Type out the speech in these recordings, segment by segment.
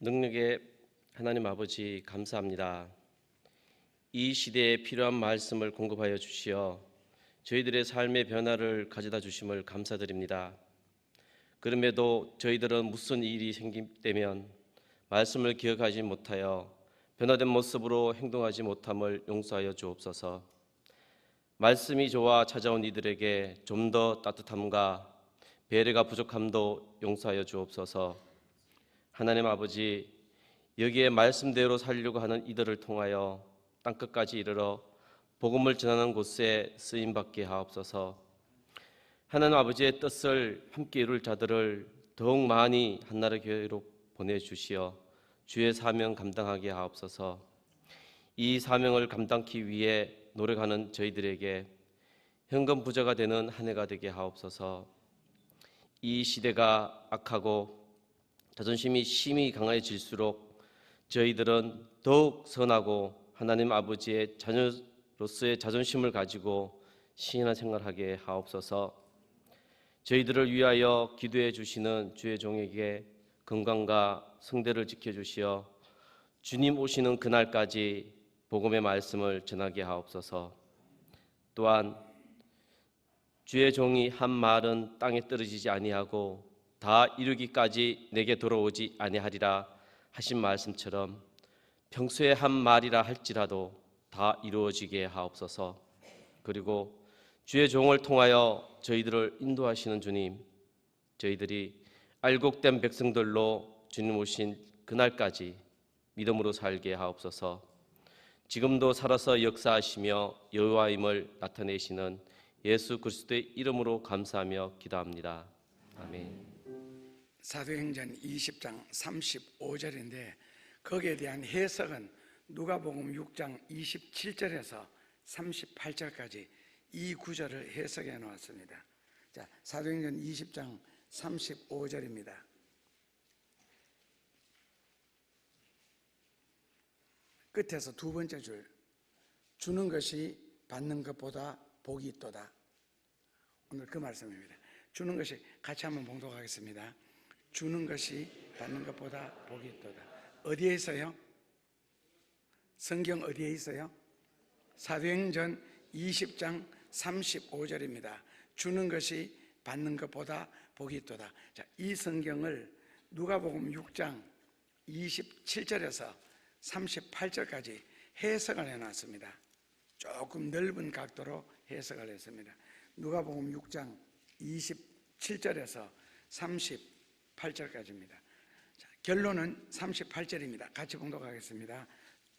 능력의 하나님 아버지 감사합니다. 이 시대에 필요한 말씀을 공급하여 주시어 저희들의 삶의 변화를 가져다 주심을 감사드립니다. 그럼에도 저희들은 무슨 일이 생기면 말씀을 기억하지 못하여 변화된 모습으로 행동하지 못함을 용서하여 주옵소서. 말씀이 좋아 찾아온 이들에게 좀 더 따뜻함과 배려가 부족함도 용서하여 주옵소서. 하나님 아버지, 여기에 말씀대로 살려고 하는 이들을 통하여 땅끝까지 이르러 복음을 전하는 곳에 쓰임받게 하옵소서. 하나님 아버지의 뜻을 함께 이룰 자들을 더욱 많이 한나라 교회로 보내주시어 주의 사명 감당하게 하옵소서. 이 사명을 감당하기 위해 노력하는 저희들에게 현금 부자가 되는 한 해가 되게 하옵소서. 이 시대가 악하고 자존심이 심히 강해질수록 저희들은 더욱 선하고 하나님 아버지의 자녀로서의 자존심을 가지고 신앙 생활하게 하옵소서. 저희들을 위하여 기도해 주시는 주의 종에게 건강과 성대를 지켜주시어 주님 오시는 그날까지 복음의 말씀을 전하게 하옵소서. 또한 주의 종이 한 말은 땅에 떨어지지 아니하고 다 이루기까지 내게 돌아오지 아니하리라 하신 말씀처럼 평소에 한 말이라 할지라도 다 이루어지게 하옵소서. 그리고 주의 종을 통하여 저희들을 인도하시는 주님, 저희들이 알곡된 백성들로 주님 오신 그날까지 믿음으로 살게 하옵소서. 지금도 살아서 역사하시며 여호와임을 나타내시는 예수 그리스도의 이름으로 감사하며 기도합니다. 아멘. 사도행전 20장 35절인데 거기에 대한 해석은 누가복음 6장 27절에서 38절까지 이 구절을 해석해 놓았습니다. 자, 사도행전 20장 35절입니다. 끝에서 두 번째 줄, 주는 것이 받는 것보다 복이 있도다. 오늘 그 말씀입니다. 주는 것이, 같이 한번 봉독하겠습니다. 주는 것이 받는 것보다 복이 있도다. 어디에 있어요? 성경 어디에 있어요? 사도행전 20장 35절입니다. 주는 것이 받는 것보다 복이 있도다. 자, 이 성경을 누가복음 6장 27절에서 38절까지 해석을 해놨습니다. 조금 넓은 각도로 해석을 했습니다. 누가복음 6장 27절에서 38절까지입니다. 자, 결론은 38절입니다. 같이 봉독하겠습니다.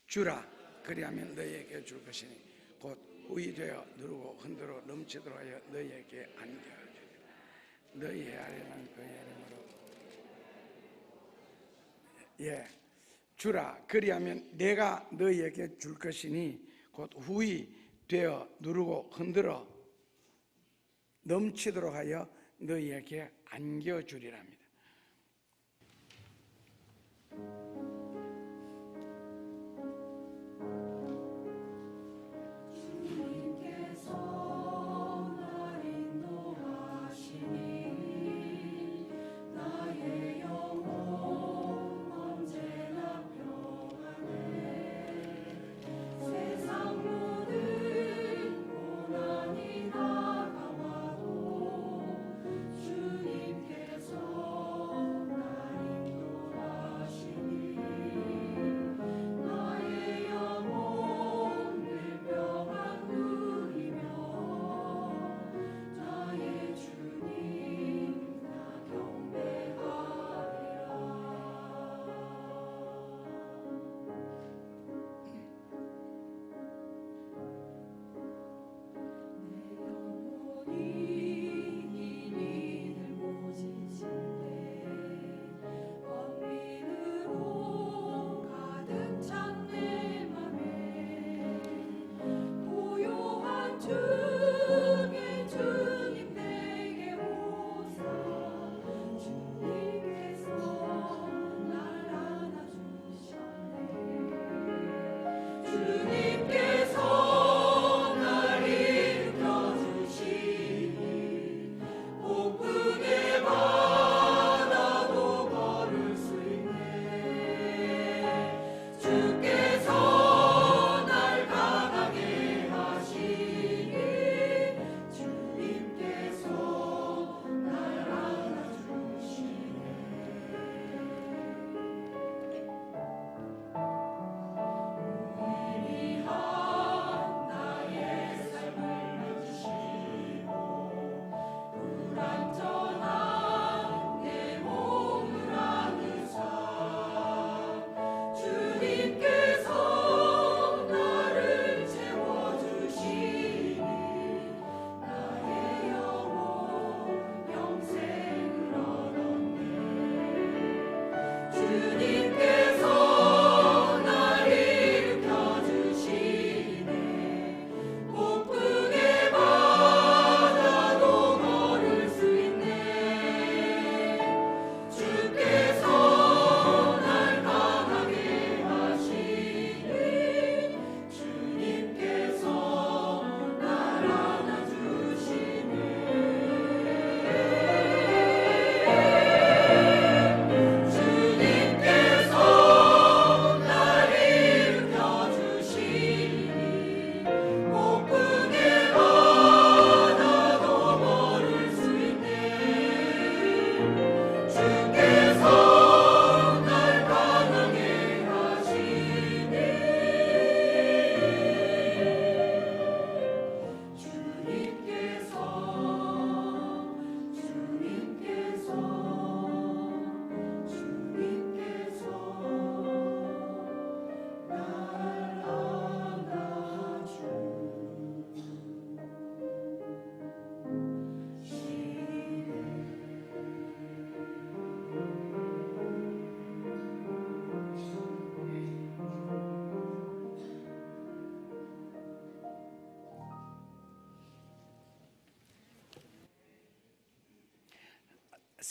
주라, 그리하면 너희에게 줄 것이니 곧 후이 되어 누르고 흔들어 넘치도록 하여 너희에게 안겨주리라. 너희의 아래는 그의 이름으로 주라, 그리하면 내가 너희에게 줄 것이니 곧 후이 되어 누르고 흔들어 넘치도록 하여 너희에게 안겨주리랍니다. 주님께서 날 인도하시니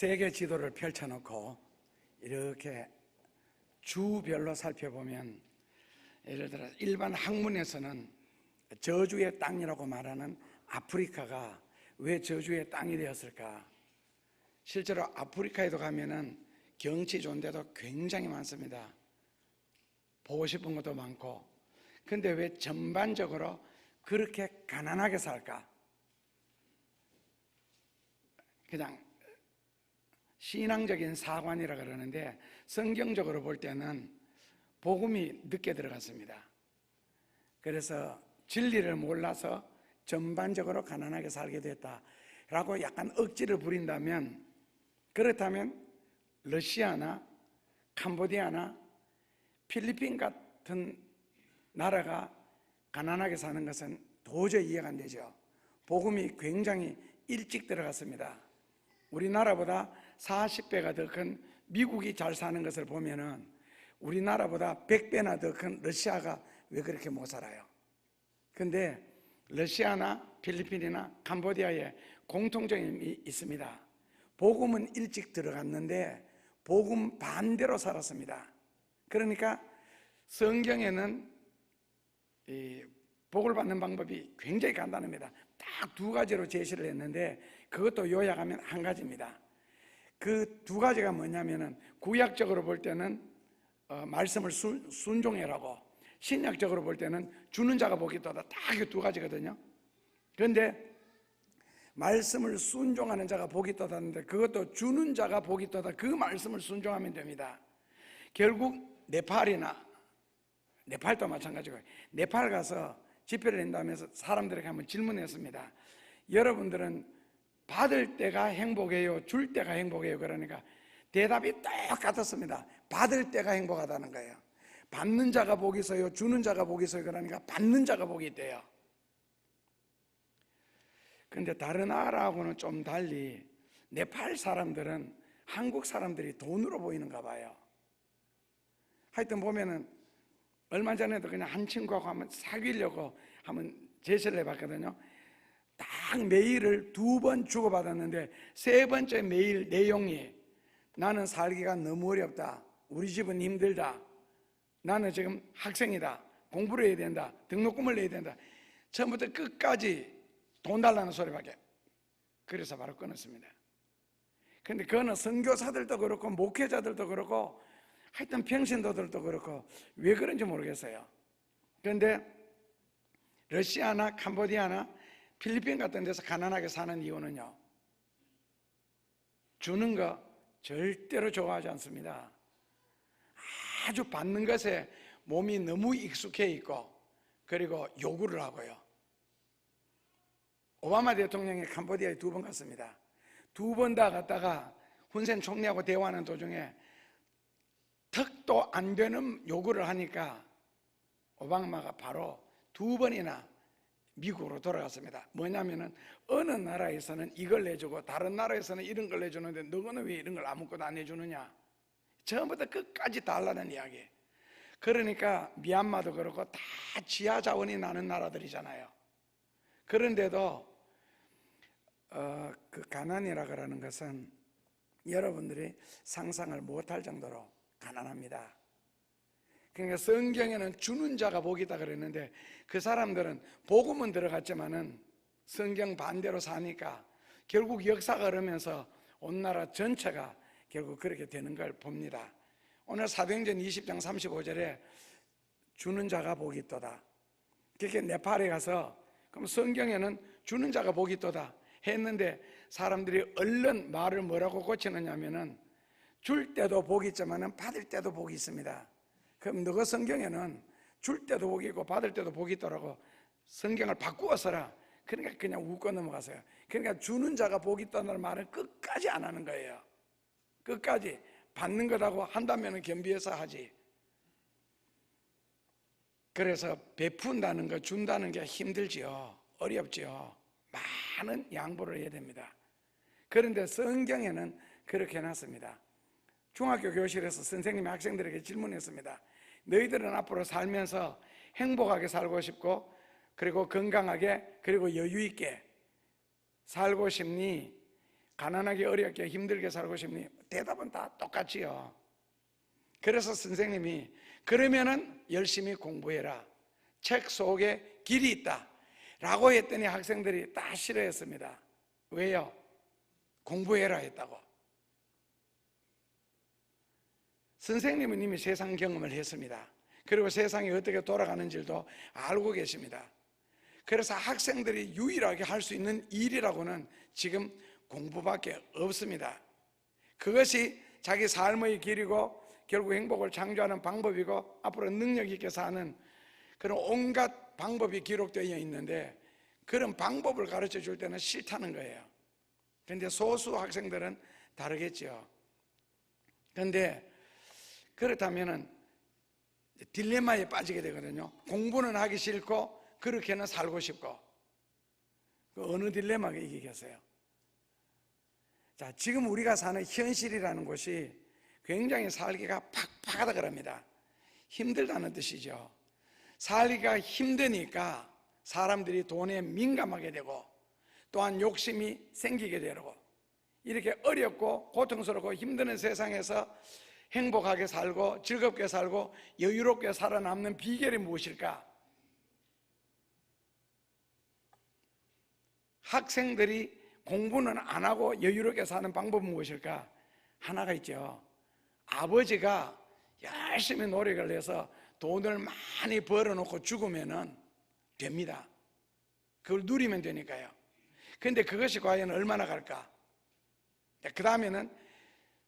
세계 지도를 펼쳐놓고 이렇게 주별로 살펴보면, 예를 들어 일반 학문에서는 저주의 땅이라고 말하는 아프리카가 왜 저주의 땅이 되었을까? 실제로 아프리카에도 가면은 경치 좋은 데도 굉장히 많습니다. 보고 싶은 것도 많고. 근데 왜 전반적으로 그렇게 가난하게 살까? 그냥 신앙적인 사관이라 그러는데, 성경적으로 볼 때는 복음이 늦게 들어갔습니다. 그래서 진리를 몰라서 전반적으로 가난하게 살게 됐다라고 약간 억지를 부린다면, 그렇다면 러시아나 캄보디아나 필리핀 같은 나라가 가난하게 사는 것은 도저히 이해가 안 되죠. 복음이 굉장히 일찍 들어갔습니다. 우리나라보다 40배가 더 큰 미국이 잘 사는 것을 보면은 우리나라보다 100배나 더 큰 러시아가 왜 그렇게 못 살아요? 근데 러시아나 필리핀이나 캄보디아에 공통점이 있습니다. 복음은 일찍 들어갔는데 복음 반대로 살았습니다. 그러니까 성경에는 이 복을 받는 방법이 굉장히 간단합니다. 딱 두 가지로 제시를 했는데, 그것도 요약하면 한 가지입니다. 그 두 가지가 뭐냐면은, 구약적으로 볼 때는 말씀을 순종해라고, 신약적으로 볼 때는 주는 자가 복이 있다. 딱 이 두 가지거든요. 그런데 말씀을 순종하는 자가 복이 있다는데, 그것도 주는 자가 복이 있다. 그 말씀을 순종하면 됩니다. 결국 네팔도 마찬가지고, 네팔 가서 집회를 한다면서 사람들에게 한번 질문했습니다. 여러분들은 받을 때가 행복해요, 줄 때가 행복해요? 그러니까 대답이 똑같았습니다. 받을 때가 행복하다는 거예요. 받는 자가 복이 있어요, 주는 자가 복이 있어요? 그러니까 받는 자가 복이 있대요. 그런데 다른 나라하고는 좀 달리 네팔 사람들은 한국 사람들이 돈으로 보이는가 봐요. 하여튼 보면은 얼마 전에도 그냥 한 친구하고 한번 사귀려고 한번 제시를 해봤거든요. 딱 메일을 2번 주고받았는데, 세 번째 메일 내용이 나는 살기가 너무 어렵다, 우리 집은 힘들다, 나는 지금 학생이다, 공부를 해야 된다, 등록금을 내야 된다, 처음부터 끝까지 돈 달라는 소리밖에. 그래서 바로 끊었습니다. 근데 그거는 선교사들도 그렇고 목회자들도 그렇고 하여튼 평신도들도 그렇고 왜 그런지 모르겠어요. 그런데 러시아나 캄보디아나 필리핀 같은 데서 가난하게 사는 이유는요, 주는 거 절대로 좋아하지 않습니다. 아주 받는 것에 몸이 너무 익숙해 있고, 그리고 요구를 하고요. 오바마 대통령이 캄보디아에 2번 갔습니다. 2번 다 갔다가 훈센 총리하고 대화하는 도중에 턱도 안 되는 요구를 하니까 오바마가 바로 2번이나 미국으로 돌아갔습니다. 뭐냐면은 어느 나라에서는 이걸 내주고 다른 나라에서는 이런 걸 내주는데 너는 왜 이런 걸 아무것도 안 해주느냐, 처음부터 끝까지 달라는 이야기. 그러니까 미얀마도 그렇고 다 지하 자원이 나는 나라들이잖아요. 그런데도 그 가난이라 그러는 것은 여러분들이 상상을 못할 정도로 가난합니다. 그러니까 성경에는 주는 자가 복이 있다 그랬는데, 그 사람들은 복음은 들어갔지만은 성경 반대로 사니까 결국 역사가 흐르면서 온 나라 전체가 결국 그렇게 되는 걸 봅니다. 오늘 사도행전 20장 35절에 주는 자가 복이 있도다. 그렇게 네팔에 가서 그럼 성경에는 주는 자가 복이 있도다 했는데, 사람들이 얼른 말을 뭐라고 고치느냐면은 줄 때도 복이 있지만은 받을 때도 복이 있습니다. 그럼 너가 성경에는 줄 때도 복이 있고 받을 때도 복이 있더라고 성경을 바꾸어 써라. 그러니까 그냥 웃고 넘어가세요. 그러니까 주는 자가 복이 있다는 말은 끝까지 안 하는 거예요. 끝까지 받는 것하고 한다면 겸비해서 하지. 그래서 베푼다는 거, 준다는 게 힘들지요, 어렵지요. 많은 양보를 해야 됩니다. 그런데 성경에는 그렇게 해놨습니다. 중학교 교실에서 선생님이 학생들에게 질문했습니다. 너희들은 앞으로 살면서 행복하게 살고 싶고, 그리고 건강하게, 그리고 여유 있게 살고 싶니? 가난하게 어렵게 힘들게 살고 싶니? 대답은 다 똑같지요. 그래서 선생님이 그러면은 열심히 공부해라, 책 속에 길이 있다 라고 했더니 학생들이 다 싫어했습니다. 왜요? 공부해라 했다고. 선생님은 이미 세상 경험을 했습니다. 그리고 세상이 어떻게 돌아가는지도 알고 계십니다. 그래서 학생들이 유일하게 할 수 있는 일이라고는 지금 공부밖에 없습니다. 그것이 자기 삶의 길이고 결국 행복을 창조하는 방법이고 앞으로 능력 있게 사는 그런 온갖 방법이 기록되어 있는데, 그런 방법을 가르쳐 줄 때는 싫다는 거예요. 그런데 소수 학생들은 다르겠죠. 그런데 그렇다면은 딜레마에 빠지게 되거든요. 공부는 하기 싫고 그렇게는 살고 싶고. 그 어느 딜레마가 이기겠어요? 자, 지금 우리가 사는 현실이라는 곳이 굉장히 살기가 팍팍하다 그럽니다. 힘들다는 뜻이죠. 살기가 힘드니까 사람들이 돈에 민감하게 되고 또한 욕심이 생기게 되고, 이렇게 어렵고 고통스럽고 힘드는 세상에서 행복하게 살고 즐겁게 살고 여유롭게 살아남는 비결이 무엇일까? 학생들이 공부는 안 하고 여유롭게 사는 방법은 무엇일까? 하나가 있죠. 아버지가 열심히 노력을 해서 돈을 많이 벌어놓고 죽으면 됩니다. 그걸 누리면 되니까요. 그런데 그것이 과연 얼마나 갈까? 그 다음에는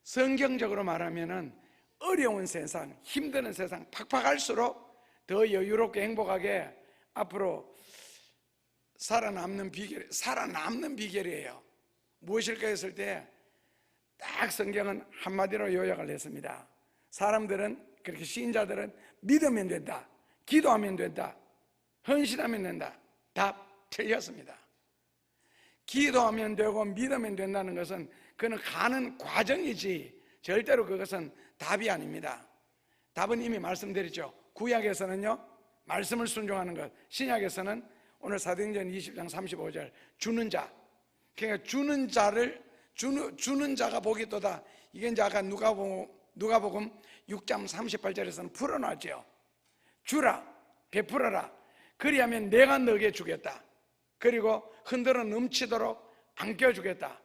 성경적으로 말하면 어려운 세상, 힘드는 세상, 팍팍할수록 더 여유롭게 행복하게 앞으로 살아남는 비결이에요. 무엇일까 했을 때 딱 성경은 한마디로 요약을 했습니다. 사람들은, 그렇게 신자들은 믿으면 된다, 기도하면 된다, 헌신하면 된다. 답 틀렸습니다. 기도하면 되고 믿으면 된다는 것은 그는 가는 과정이지 절대로 그것은 답이 아닙니다. 답은 이미 말씀드렸죠. 구약에서는요, 말씀을 순종하는 것, 신약에서는 오늘 사도행전 20장 35절 주는 자, 그러니까 주는 자가 복이 또다. 이게 이제 아까 누가복음 6장 38절에서는 풀어놨죠. 주라, 베풀어라, 그리하면 내가 너에게 주겠다. 그리고 흔들어 넘치도록 안겨주겠다.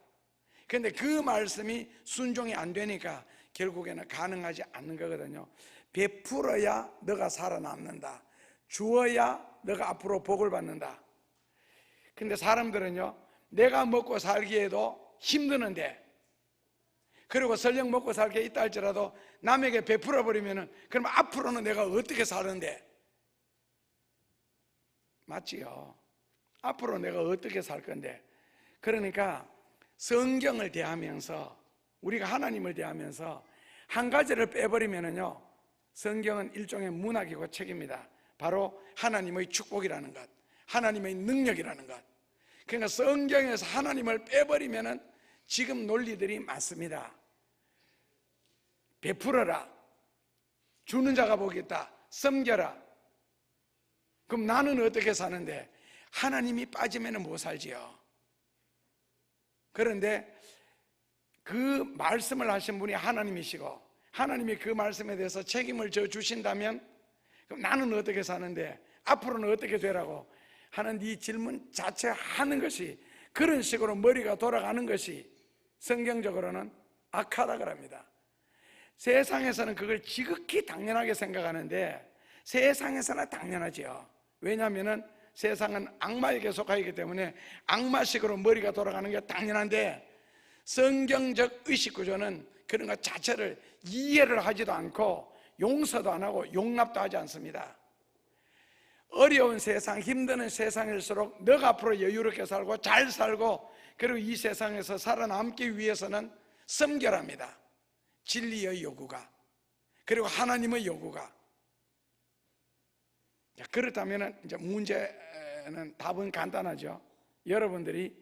그런데 그 말씀이 순종이 안 되니까 결국에는 가능하지 않는 거거든요. 베풀어야 너가 살아남는다, 주어야 너가 앞으로 복을 받는다. 근데 사람들은요, 내가 먹고 살기에도 힘드는데, 그리고 설령 먹고 살게 있다 할지라도 남에게 베풀어 버리면은 그럼 앞으로는 내가 어떻게 사는데? 맞지요? 앞으로 내가 어떻게 살 건데? 그러니까 성경을 대하면서, 우리가 하나님을 대하면서 한 가지를 빼버리면은요, 성경은 일종의 문학이고 책입니다. 바로 하나님의 축복이라는 것, 하나님의 능력이라는 것. 그러니까 성경에서 하나님을 빼버리면은 지금 논리들이 맞습니다. 베풀어라, 주는 자가 복이 있다, 섬겨라. 그럼 나는 어떻게 사는데? 하나님이 빠지면은 못 살지요. 그런데 그 말씀을 하신 분이 하나님이시고 하나님이 그 말씀에 대해서 책임을 져 주신다면, 그럼 나는 어떻게 사는데? 앞으로는 어떻게 되라고 하는 이 질문 자체 하는 것이, 그런 식으로 머리가 돌아가는 것이 성경적으로는 악하다 그럽니다. 세상에서는 그걸 지극히 당연하게 생각하는데 세상에서는 당연하지요. 왜냐하면 세상은 악마에게 속하기 때문에 악마식으로 머리가 돌아가는 게 당연한데, 성경적 의식구조는 그런 것 자체를 이해를 하지도 않고 용서도 안 하고 용납도 하지 않습니다. 어려운 세상, 힘드는 세상일수록 너가 앞으로 여유롭게 살고 잘 살고, 그리고 이 세상에서 살아남기 위해서는 섬결합니다. 진리의 요구가, 그리고 하나님의 요구가. 그렇다면 이제 문제는, 답은 간단하죠. 여러분들이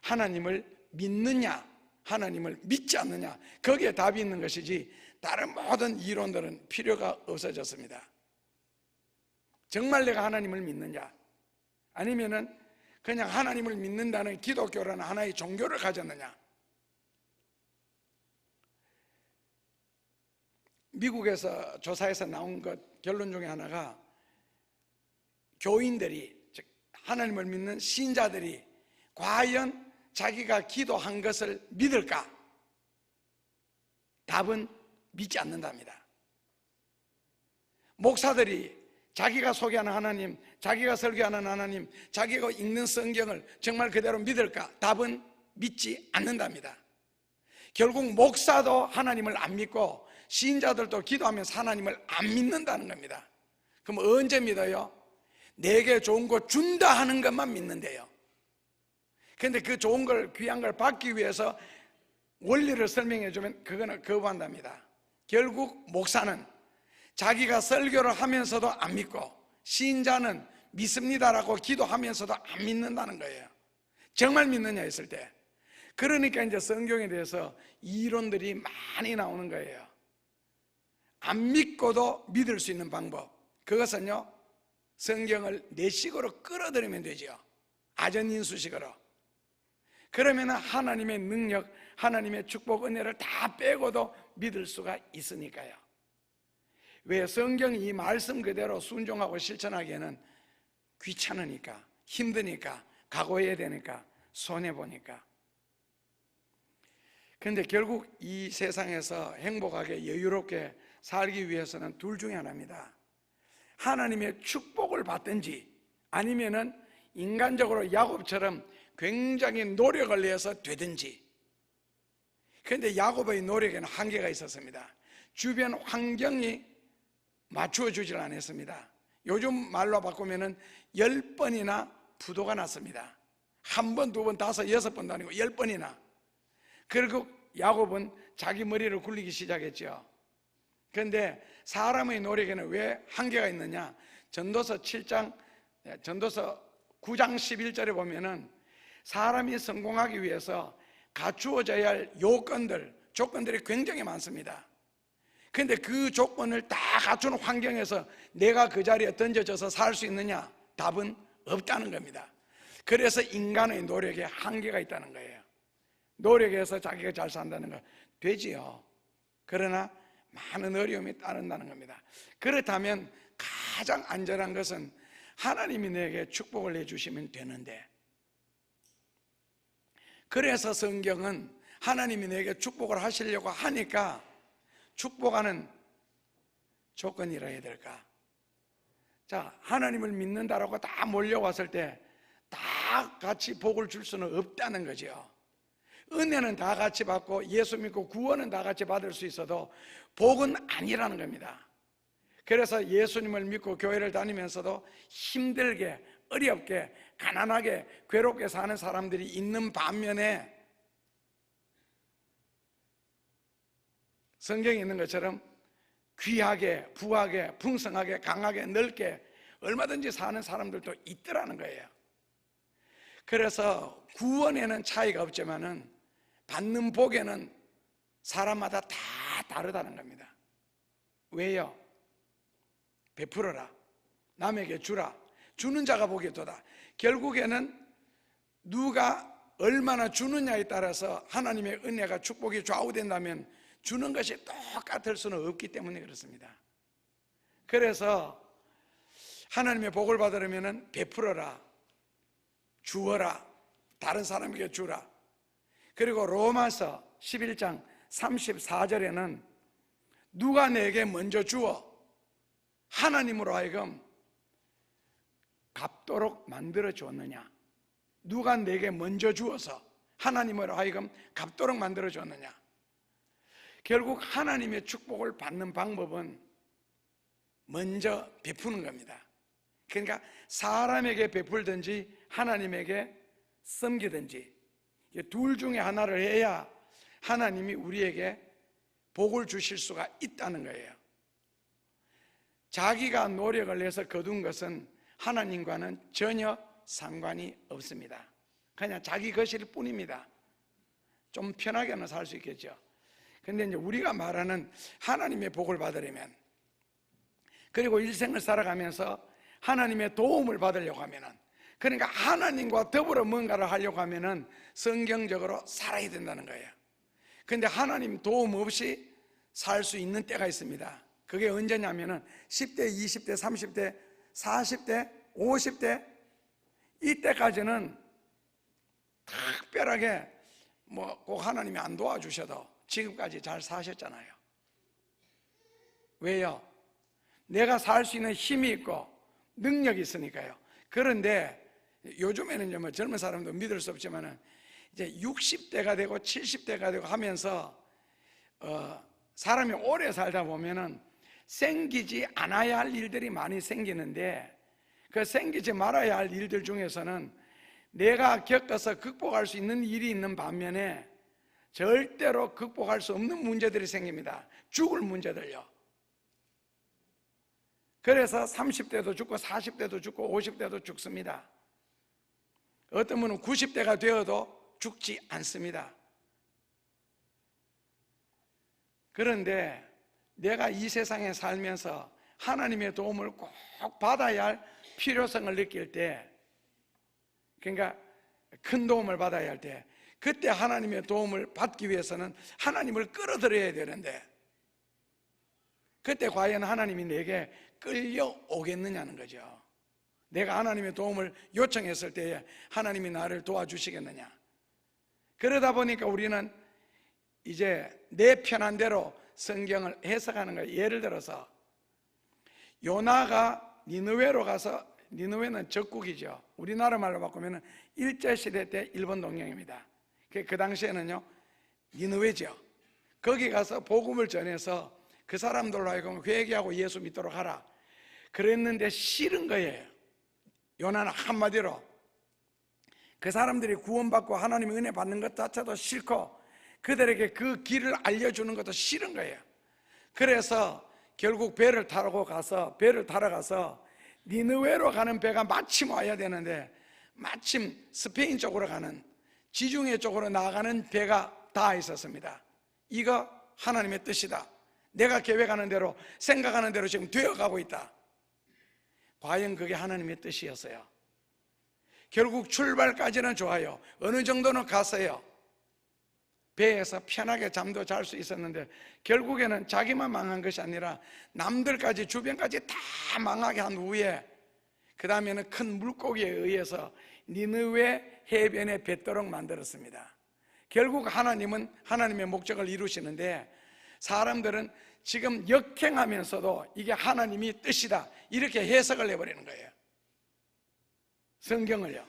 하나님을 믿느냐, 하나님을 믿지 않느냐, 거기에 답이 있는 것이지 다른 모든 이론들은 필요가 없어졌습니다. 정말 내가 하나님을 믿느냐, 아니면은 그냥 하나님을 믿는다는 기독교라는 하나의 종교를 가졌느냐. 미국에서 조사해서 나온 것 결론 중에 하나가 교인들이, 즉 하나님을 믿는 신자들이 과연 자기가 기도한 것을 믿을까? 답은 믿지 않는답니다. 목사들이 자기가 소개하는 하나님, 자기가 설교하는 하나님, 자기가 읽는 성경을 정말 그대로 믿을까? 답은 믿지 않는답니다. 결국 목사도 하나님을 안 믿고 신자들도 기도하면서 하나님을 안 믿는다는 겁니다. 그럼 언제 믿어요? 내게 좋은 거 준다 하는 것만 믿는데요. 그런데 그 좋은 걸, 귀한 걸 받기 위해서 원리를 설명해 주면 그거는 거부한답니다. 결국 목사는 자기가 설교를 하면서도 안 믿고 신자는 믿습니다라고 기도하면서도 안 믿는다는 거예요. 정말 믿느냐 했을 때. 그러니까 이제 성경에 대해서 이론들이 많이 나오는 거예요. 안 믿고도 믿을 수 있는 방법, 그것은요, 성경을 내 식으로 끌어들이면 되죠. 아전인수식으로. 그러면 하나님의 능력, 하나님의 축복, 은혜를 다 빼고도 믿을 수가 있으니까요. 왜? 성경이 이 말씀 그대로 순종하고 실천하기에는 귀찮으니까, 힘드니까, 각오해야 되니까, 손해보니까. 그런데 결국 이 세상에서 행복하게 여유롭게 살기 위해서는 둘 중에 하나입니다. 하나님의 축복을 받든지 아니면은 인간적으로 야곱처럼 굉장히 노력을 내서 되든지. 그런데 야곱의 노력에는 한계가 있었습니다. 주변 환경이 맞추어 주질 않았습니다. 요즘 말로 바꾸면은 10번이나 부도가 났습니다. 한 번, 두 번, 다섯, 여섯 번도 아니고 10번이나. 그리고 야곱은 자기 머리를 굴리기 시작했죠. 그런데 사람의 노력에는 왜 한계가 있느냐? 전도서 9장 11절에 보면은 사람이 성공하기 위해서 갖추어져야 할 조건들이 굉장히 많습니다. 그런데 그 조건을 다 갖추는 환경에서 내가 그 자리에 던져져서 살 수 있느냐? 답은 없다는 겁니다. 그래서 인간의 노력에 한계가 있다는 거예요. 노력해서 자기가 잘 산다는 거 되지요. 그러나 많은 어려움이 따른다는 겁니다. 그렇다면 가장 안전한 것은 하나님이 내게 축복을 내주시면 되는데, 그래서 성경은 하나님이 내게 축복을 하시려고 하니까 축복하는 조건이라 해야 될까? 자, 하나님을 믿는다라고 다 몰려왔을 때 다 같이 복을 줄 수는 없다는 거죠. 은혜는 다 같이 받고 예수 믿고 구원은 다 같이 받을 수 있어도 복은 아니라는 겁니다. 그래서 예수님을 믿고 교회를 다니면서도 힘들게, 어렵게, 가난하게, 괴롭게 사는 사람들이 있는 반면에 성경에 있는 것처럼 귀하게, 부하게, 풍성하게, 강하게, 넓게 얼마든지 사는 사람들도 있더라는 거예요. 그래서 구원에는 차이가 없지만은 받는 복에는 사람마다 다 다르다는 겁니다. 왜요? 베풀어라, 남에게 주라, 주는 자가 복이 있도다. 결국에는 누가 얼마나 주느냐에 따라서 하나님의 은혜가, 축복이 좌우된다면 주는 것이 똑같을 수는 없기 때문에 그렇습니다. 그래서 하나님의 복을 받으려면 베풀어라, 주어라, 다른 사람에게 주라. 그리고 로마서 11장 34절에는 누가 내게 먼저 주어 하나님으로 하여금 갚도록 만들어 주었느냐? 누가 내게 먼저 주어서 하나님으로 하여금 갚도록 만들어 주었느냐? 결국 하나님의 축복을 받는 방법은 먼저 베푸는 겁니다. 그러니까 사람에게 베풀든지 하나님에게 섬기든지 둘 중에 하나를 해야 하나님이 우리에게 복을 주실 수가 있다는 거예요. 자기가 노력을 해서 거둔 것은 하나님과는 전혀 상관이 없습니다. 그냥 자기 것일 뿐입니다. 좀 편하게는 살 수 있겠죠. 근데 이제 우리가 말하는 하나님의 복을 받으려면, 그리고 일생을 살아가면서 하나님의 도움을 받으려고 하면은, 그러니까 하나님과 더불어 뭔가를 하려고 하면은 성경적으로 살아야 된다는 거예요. 근데 하나님 도움 없이 살 수 있는 때가 있습니다. 그게 언제냐면은 10대, 20대, 30대, 40대, 50대 이때까지는 특별하게 뭐 꼭 하나님이 안 도와주셔도 지금까지 잘 사셨잖아요. 왜요? 내가 살 수 있는 힘이 있고 능력이 있으니까요. 그런데 요즘에는 뭐 젊은 사람도 믿을 수 없지만은 이제 60대가 되고 70대가 되고 하면서 사람이 오래 살다 보면은 생기지 않아야 할 일들이 많이 생기는데, 그 생기지 말아야 할 일들 중에서는 내가 겪어서 극복할 수 있는 일이 있는 반면에 절대로 극복할 수 없는 문제들이 생깁니다. 죽을 문제들요. 그래서 30대도 죽고 40대도 죽고 50대도 죽습니다. 어떤 분은 90대가 되어도 죽지 않습니다. 그런데 내가 이 세상에 살면서 하나님의 도움을 꼭 받아야 할 필요성을 느낄 때, 그러니까 큰 도움을 받아야 할 때, 그때 하나님의 도움을 받기 위해서는 하나님을 끌어들여야 되는데, 그때 과연 하나님이 내게 끌려오겠느냐는 거죠. 내가 하나님의 도움을 요청했을 때에 하나님이 나를 도와주시겠느냐. 그러다 보니까 우리는 이제 내 편한 대로 성경을 해석하는 거예요. 예를 들어서 요나가 니느웨로 가서, 니느웨는 적국이죠. 우리나라 말로 바꾸면 일제시대 때 일본 동령입니다. 그 당시에는요 니느웨죠. 거기 가서 복음을 전해서 그 사람들로 하여금 회개하고 예수 믿도록 하라 그랬는데 싫은 거예요. 요나는 한마디로 그 사람들이 구원받고 하나님의 은혜 받는 것 자체도 싫고 그들에게 그 길을 알려주는 것도 싫은 거예요. 그래서 결국 배를 타러 가서 니느웨로 가는 배가 마침 와야 되는데 마침 스페인 쪽으로 가는, 지중해 쪽으로 나가는 배가 다 있었습니다. 이거 하나님의 뜻이다. 내가 계획하는 대로, 생각하는 대로 지금 되어가고 있다. 과연 그게 하나님의 뜻이었어요. 결국 출발까지는 좋아요. 어느 정도는 갔어요. 배에서 편하게 잠도 잘 수 있었는데 결국에는 자기만 망한 것이 아니라 남들까지, 주변까지 다 망하게 한 후에 그 다음에는 큰 물고기에 의해서 니느웨 해변에 뱉도록 만들었습니다. 결국 하나님은 하나님의 목적을 이루시는데 사람들은 지금 역행하면서도 이게 하나님이 뜻이다 이렇게 해석을 해버리는 거예요. 성경을요.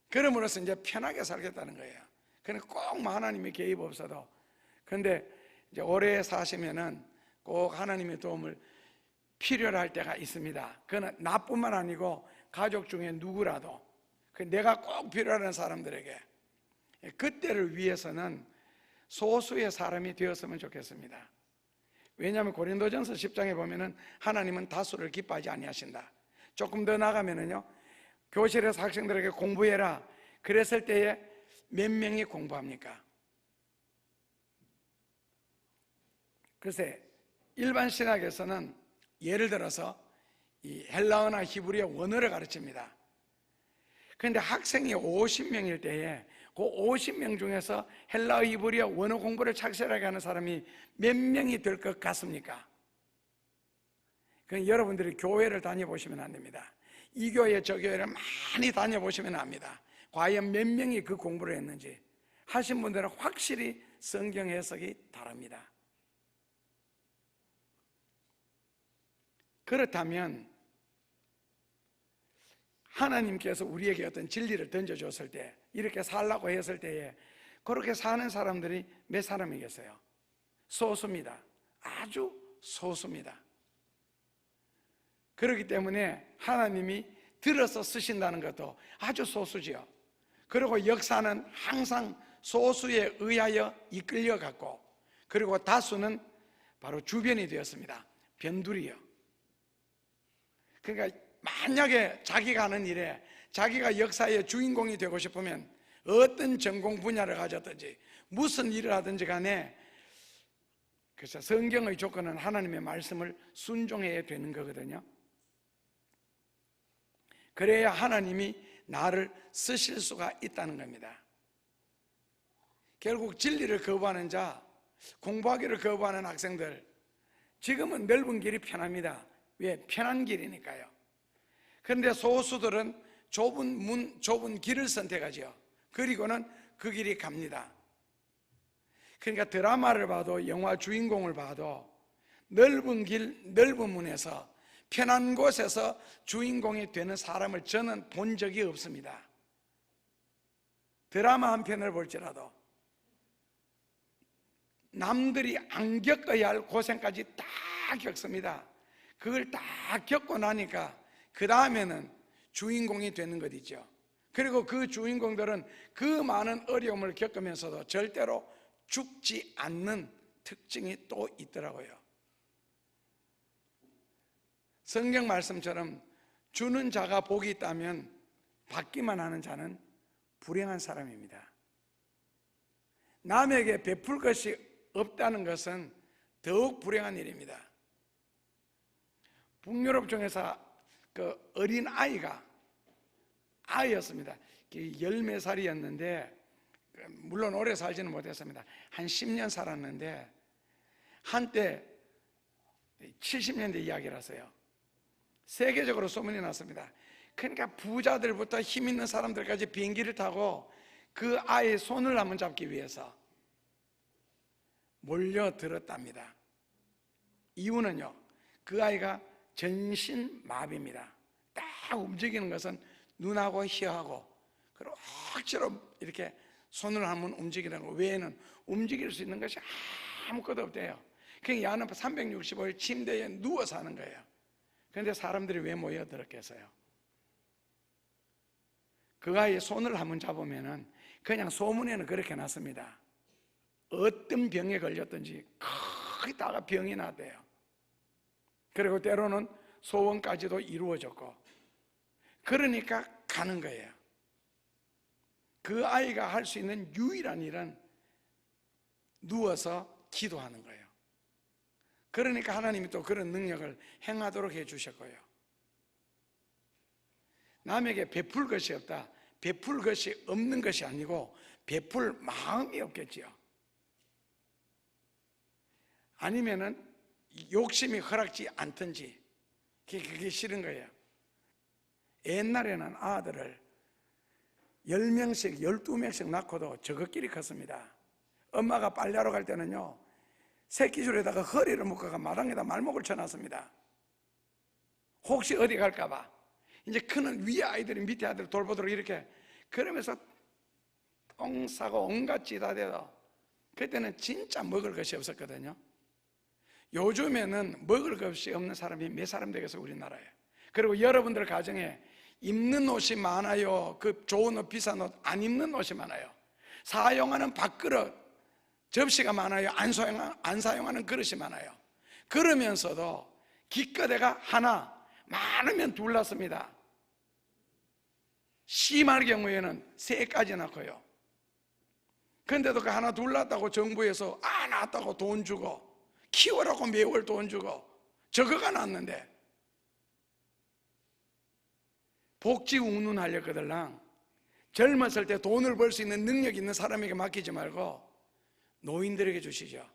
그럼으로써 이제 편하게 살겠다는 거예요. 그러니까 꼭 하나님의 개입 없어도. 그런데 이제 오래 사시면은 꼭 하나님의 도움을 필요로 할 때가 있습니다. 그건 나뿐만 아니고 가족 중에 누구라도 내가 꼭 필요한 사람들에게, 그때를 위해서는 소수의 사람이 되었으면 좋겠습니다. 왜냐하면 고린도전서 10장에 보면은 하나님은 다수를 기뻐하지 아니하신다. 조금 더 나가면은요, 교실에서 학생들에게 공부해라 그랬을 때에 몇 명이 공부합니까? 글쎄, 일반 신학에서는 예를 들어서 이 헬라어나 히브리어 원어를 가르칩니다. 그런데 학생이 50명일 때에 그 50명 중에서 헬라어, 히브리어, 원어 공부를 착실하게 하는 사람이 몇 명이 될 것 같습니까? 그건 여러분들이 교회를 다녀보시면 안 됩니다. 이 교회 저 교회를 많이 다녀보시면 압니다. 과연 몇 명이 그 공부를 했는지. 하신 분들은 확실히 성경 해석이 다릅니다. 그렇다면 하나님께서 우리에게 어떤 진리를 던져줬을 때, 이렇게 살라고 했을 때에 그렇게 사는 사람들이 몇 사람이겠어요? 소수입니다. 아주 소수입니다. 그렇기 때문에 하나님이 들어서 쓰신다는 것도 아주 소수지요. 그리고 역사는 항상 소수에 의하여 이끌려갔고, 그리고 다수는 바로 주변이 되었습니다. 변두리요. 그러니까 만약에 자기가 하는 일에, 자기가 역사의 주인공이 되고 싶으면 어떤 전공 분야를 가졌든지 무슨 일을 하든지 간에, 그래서 성경의 조건은 하나님의 말씀을 순종해야 되는 거거든요. 그래야 하나님이 나를 쓰실 수가 있다는 겁니다. 결국 진리를 거부하는 자, 공부하기를 거부하는 학생들, 지금은 넓은 길이 편합니다. 왜? 편한 길이니까요. 그런데 소수들은 좁은 문, 좁은 길을 선택하죠. 그리고는 그 길이 갑니다. 그러니까 드라마를 봐도, 영화 주인공을 봐도 넓은 길, 넓은 문에서 편한 곳에서 주인공이 되는 사람을 저는 본 적이 없습니다. 드라마 한 편을 볼지라도 남들이 안 겪어야 할 고생까지 다 겪습니다. 그걸 다 겪고 나니까 그 다음에는 주인공이 되는 것이죠. 그리고 그 주인공들은 그 많은 어려움을 겪으면서도 절대로 죽지 않는 특징이 또 있더라고요. 성경 말씀처럼 주는 자가 복이 있다면 받기만 하는 자는 불행한 사람입니다. 남에게 베풀 것이 없다는 것은 더욱 불행한 일입니다. 북유럽 중에서 그 어린 아이였습니다. 10몇 살이었는데, 물론 오래 살지는 못했습니다. 한 10년 살았는데, 한때 70년대 이야기라서요, 세계적으로 소문이 났습니다. 그러니까 부자들부터 힘 있는 사람들까지 비행기를 타고 그 아이의 손을 한번 잡기 위해서 몰려들었답니다. 이유는요, 그 아이가 전신마비입니다. 딱 움직이는 것은 눈하고 혀하고, 그리고 억지로 이렇게 손을 한번 움직이는 것 외에는 움직일 수 있는 것이 아무것도 없대요. 그러니까 야는 365일 침대에 누워 사는 거예요. 그런데 사람들이 왜 모여들었겠어요? 그 아이의 손을 한번 잡으면은 그냥 소문에는 그렇게 났습니다. 어떤 병에 걸렸든지 거의 다가 병이 났대요. 그리고 때로는 소원까지도 이루어졌고, 그러니까 가는 거예요. 그 아이가 할 수 있는 유일한 일은 누워서 기도하는 거예요. 그러니까 하나님이 또 그런 능력을 행하도록 해주셨고요. 남에게 베풀 것이 없다, 베풀 것이 없는 것이 아니고 베풀 마음이 없겠지요. 아니면은 욕심이 허락지 않든지, 그게 싫은 거예요. 옛날에는 아들을 10명씩 12명씩 낳고도 저것끼리 컸습니다. 엄마가 빨래하러 갈 때는요, 새끼줄에다가 허리를 묶어가 마당에다 말목을 쳐놨습니다. 혹시 어디 갈까봐. 이제 크는 위에 아이들이 밑에 아이들을 돌보도록 이렇게, 그러면서 똥 싸고 온갖 짓 다 돼도 그때는 진짜 먹을 것이 없었거든요. 요즘에는 먹을 것이 없는 사람이 몇 사람 되겠어요, 우리나라에. 그리고 여러분들 가정에 입는 옷이 많아요. 그 좋은 옷, 비싼 옷, 안 입는 옷이 많아요. 사용하는 밥그릇, 접시가 많아요. 안 사용하는 그릇이 많아요. 그러면서도 기껏해가 하나, 많으면 둘 낳습니다. 심할 경우에는 3까지 낳고요. 그런데도 그 하나 둘 낳았다고 정부에서 낳았다고 돈 주고, 키우라고 매월 돈 주고, 저거가 낳았는데 복지 운운하려거들랑 젊었을 때 돈을 벌 수 있는 능력 있는 사람에게 맡기지 말고 노인들에게 주시죠.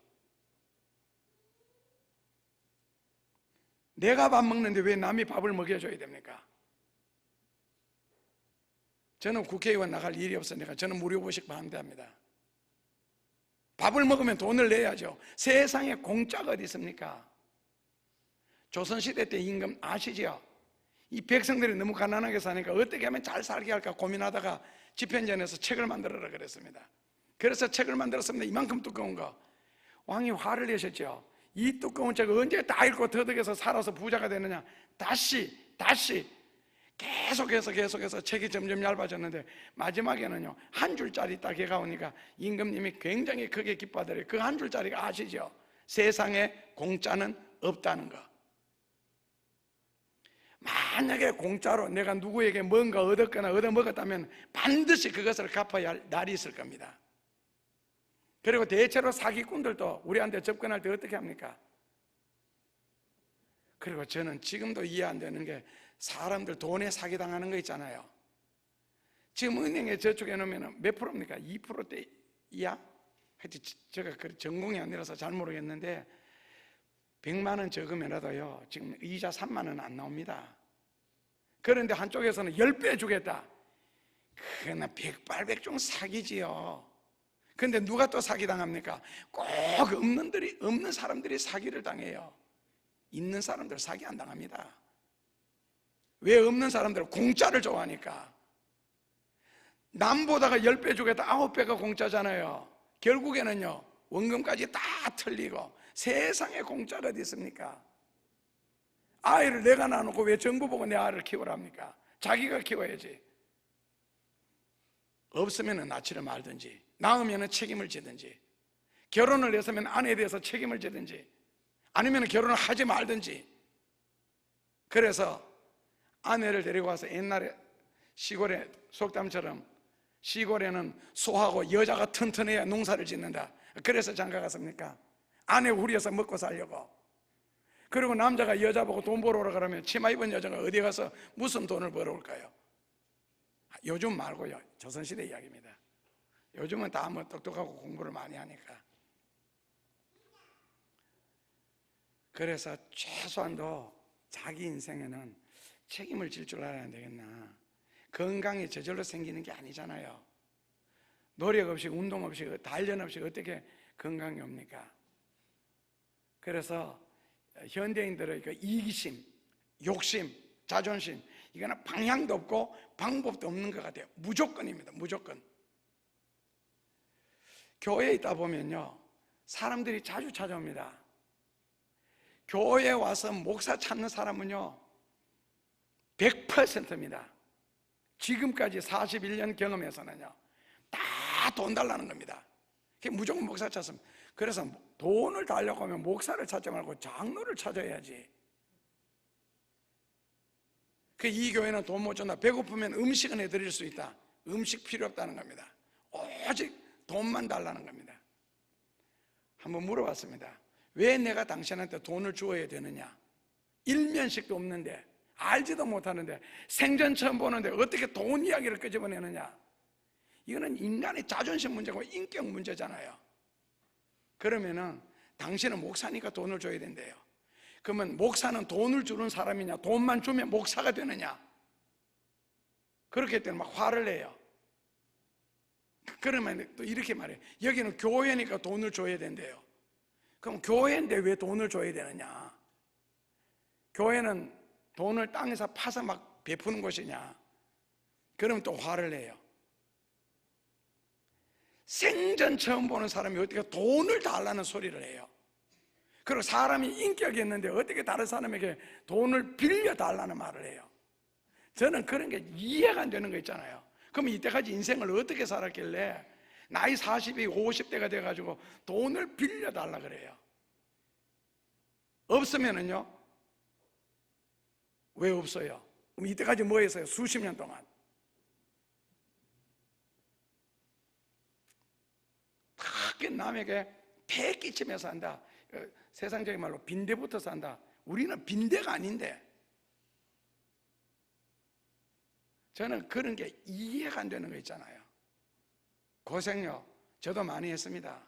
내가 밥 먹는데 왜 남이 밥을 먹여줘야 됩니까? 저는 국회의원 나갈 일이 없으니까 저는 무료보식 반대합니다. 밥을 먹으면 돈을 내야죠. 세상에 공짜가 어디 있습니까? 조선시대 때 임금 아시죠? 이 백성들이 너무 가난하게 사니까 어떻게 하면 잘 살게 할까 고민하다가 집현전에서 책을 만들어라 그랬습니다. 그래서 책을 만들었습니다. 이만큼 두꺼운 거. 왕이 화를 내셨죠. 이 두꺼운 책을 언제 다 읽고 터득해서 살아서 부자가 되느냐. 다시 계속해서 책이 점점 얇아졌는데 마지막에는요, 한 줄짜리 딱 해가오니까 임금님이 굉장히 크게 기뻐하더래요. 그 한 줄짜리가 아시죠? 세상에 공짜는 없다는 거. 만약에 공짜로 내가 누구에게 뭔가 얻었거나 얻어먹었다면 반드시 그것을 갚아야 할 날이 있을 겁니다. 그리고 대체로 사기꾼들도 우리한테 접근할 때 어떻게 합니까? 그리고 저는 지금도 이해 안 되는 게, 사람들 돈에 사기당하는 거 있잖아요. 지금 은행에 저축해 놓으면 몇 프로입니까? 2%대 이하? 하여튼 제가 그 전공이 아니라서 잘 모르겠는데 100만 원 적으면라도요 지금 이자 3만 원 안 나옵니다. 그런데 한쪽에서는 10배 주겠다. 그거는 백발백중 사기지요. 근데 누가 또 사기당합니까? 꼭 없는 사람들이 사기를 당해요. 있는 사람들 사기 안 당합니다. 왜? 없는 사람들은 공짜를 좋아하니까. 남보다가 10배 주겠다, 9배가 공짜잖아요. 결국에는요 원금까지 다 틀리고 세상에 공짜가 어디 있습니까? 아이를 내가 낳아놓고 왜 정부 보고 내 아이를 키우랍니까? 자기가 키워야지. 없으면 낳지를 말든지, 낳으면 책임을 지든지, 결혼을 했으면 아내에 대해서 책임을 지든지, 아니면 결혼을 하지 말든지. 그래서 아내를 데리고 와서 옛날에 시골에 속담처럼 시골에는 소하고 여자가 튼튼해야 농사를 짓는다. 그래서 장가 갔습니까? 아내 우리에서 먹고 살려고. 그리고 남자가 여자 보고 돈 벌어 오라 그러면 치마 입은 여자가 어디 가서 무슨 돈을 벌어올까요? 요즘 말고요, 조선시대 이야기입니다. 요즘은 다 뭐 똑똑하고 공부를 많이 하니까. 그래서 최소한도 자기 인생에는 책임을 질 줄 알아야 되겠나. 건강이 저절로 생기는 게 아니잖아요. 노력 없이, 운동 없이, 단련 없이 어떻게 건강이 옵니까? 그래서 현대인들의 그 이기심, 욕심, 자존심, 이거는 방향도 없고 방법도 없는 것 같아요. 무조건입니다. 무조건. 교회에 있다 보면요 사람들이 자주 찾아옵니다. 교회에 와서 목사 찾는 사람은요 100%입니다. 지금까지 41년 경험에서는요 다 돈 달라는 겁니다. 무조건 목사 찾습니다. 그래서 돈을 달라고 하면 목사를 찾지 말고 장로를 찾아야지. 이 교회는 돈 못 준다. 배고프면 음식은 해드릴 수 있다. 음식 필요 없다는 겁니다. 오직 돈만 달라는 겁니다. 한번 물어봤습니다. 왜 내가 당신한테 돈을 주어야 되느냐? 일면식도 없는데, 알지도 못하는데, 생전 처음 보는데 어떻게 돈 이야기를 끄집어내느냐? 이거는 인간의 자존심 문제고 인격 문제잖아요. 그러면은 당신은 목사니까 돈을 줘야 된대요. 그러면 목사는 돈을 주는 사람이냐, 돈만 주면 목사가 되느냐? 그렇기 때문에 막 화를 내요. 그러면 또 이렇게 말해요. 여기는 교회니까 돈을 줘야 된대요. 그럼 교회인데 왜 돈을 줘야 되느냐? 교회는 돈을 땅에서 파서 막 베푸는 것이냐? 그러면 또 화를 내요. 생전 처음 보는 사람이 어떻게 돈을 달라는 소리를 해요? 그리고 사람이 인격이 있는데 어떻게 다른 사람에게 돈을 빌려 달라는 말을 해요? 저는 그런 게 이해가 안 되는 거 있잖아요. 그럼 이때까지 인생을 어떻게 살았길래 나이 40이 50대가 돼가지고 돈을 빌려 달라 그래요? 없으면은요? 왜 없어요? 그럼 이때까지 뭐 했어요? 수십 년 동안. 크게 남에게 배 끼치면서 산다. 세상적인 말로 빈대부터 산다. 우리는 빈대가 아닌데. 저는 그런 게 이해가 안 되는 거 있잖아요. 고생요. 저도 많이 했습니다.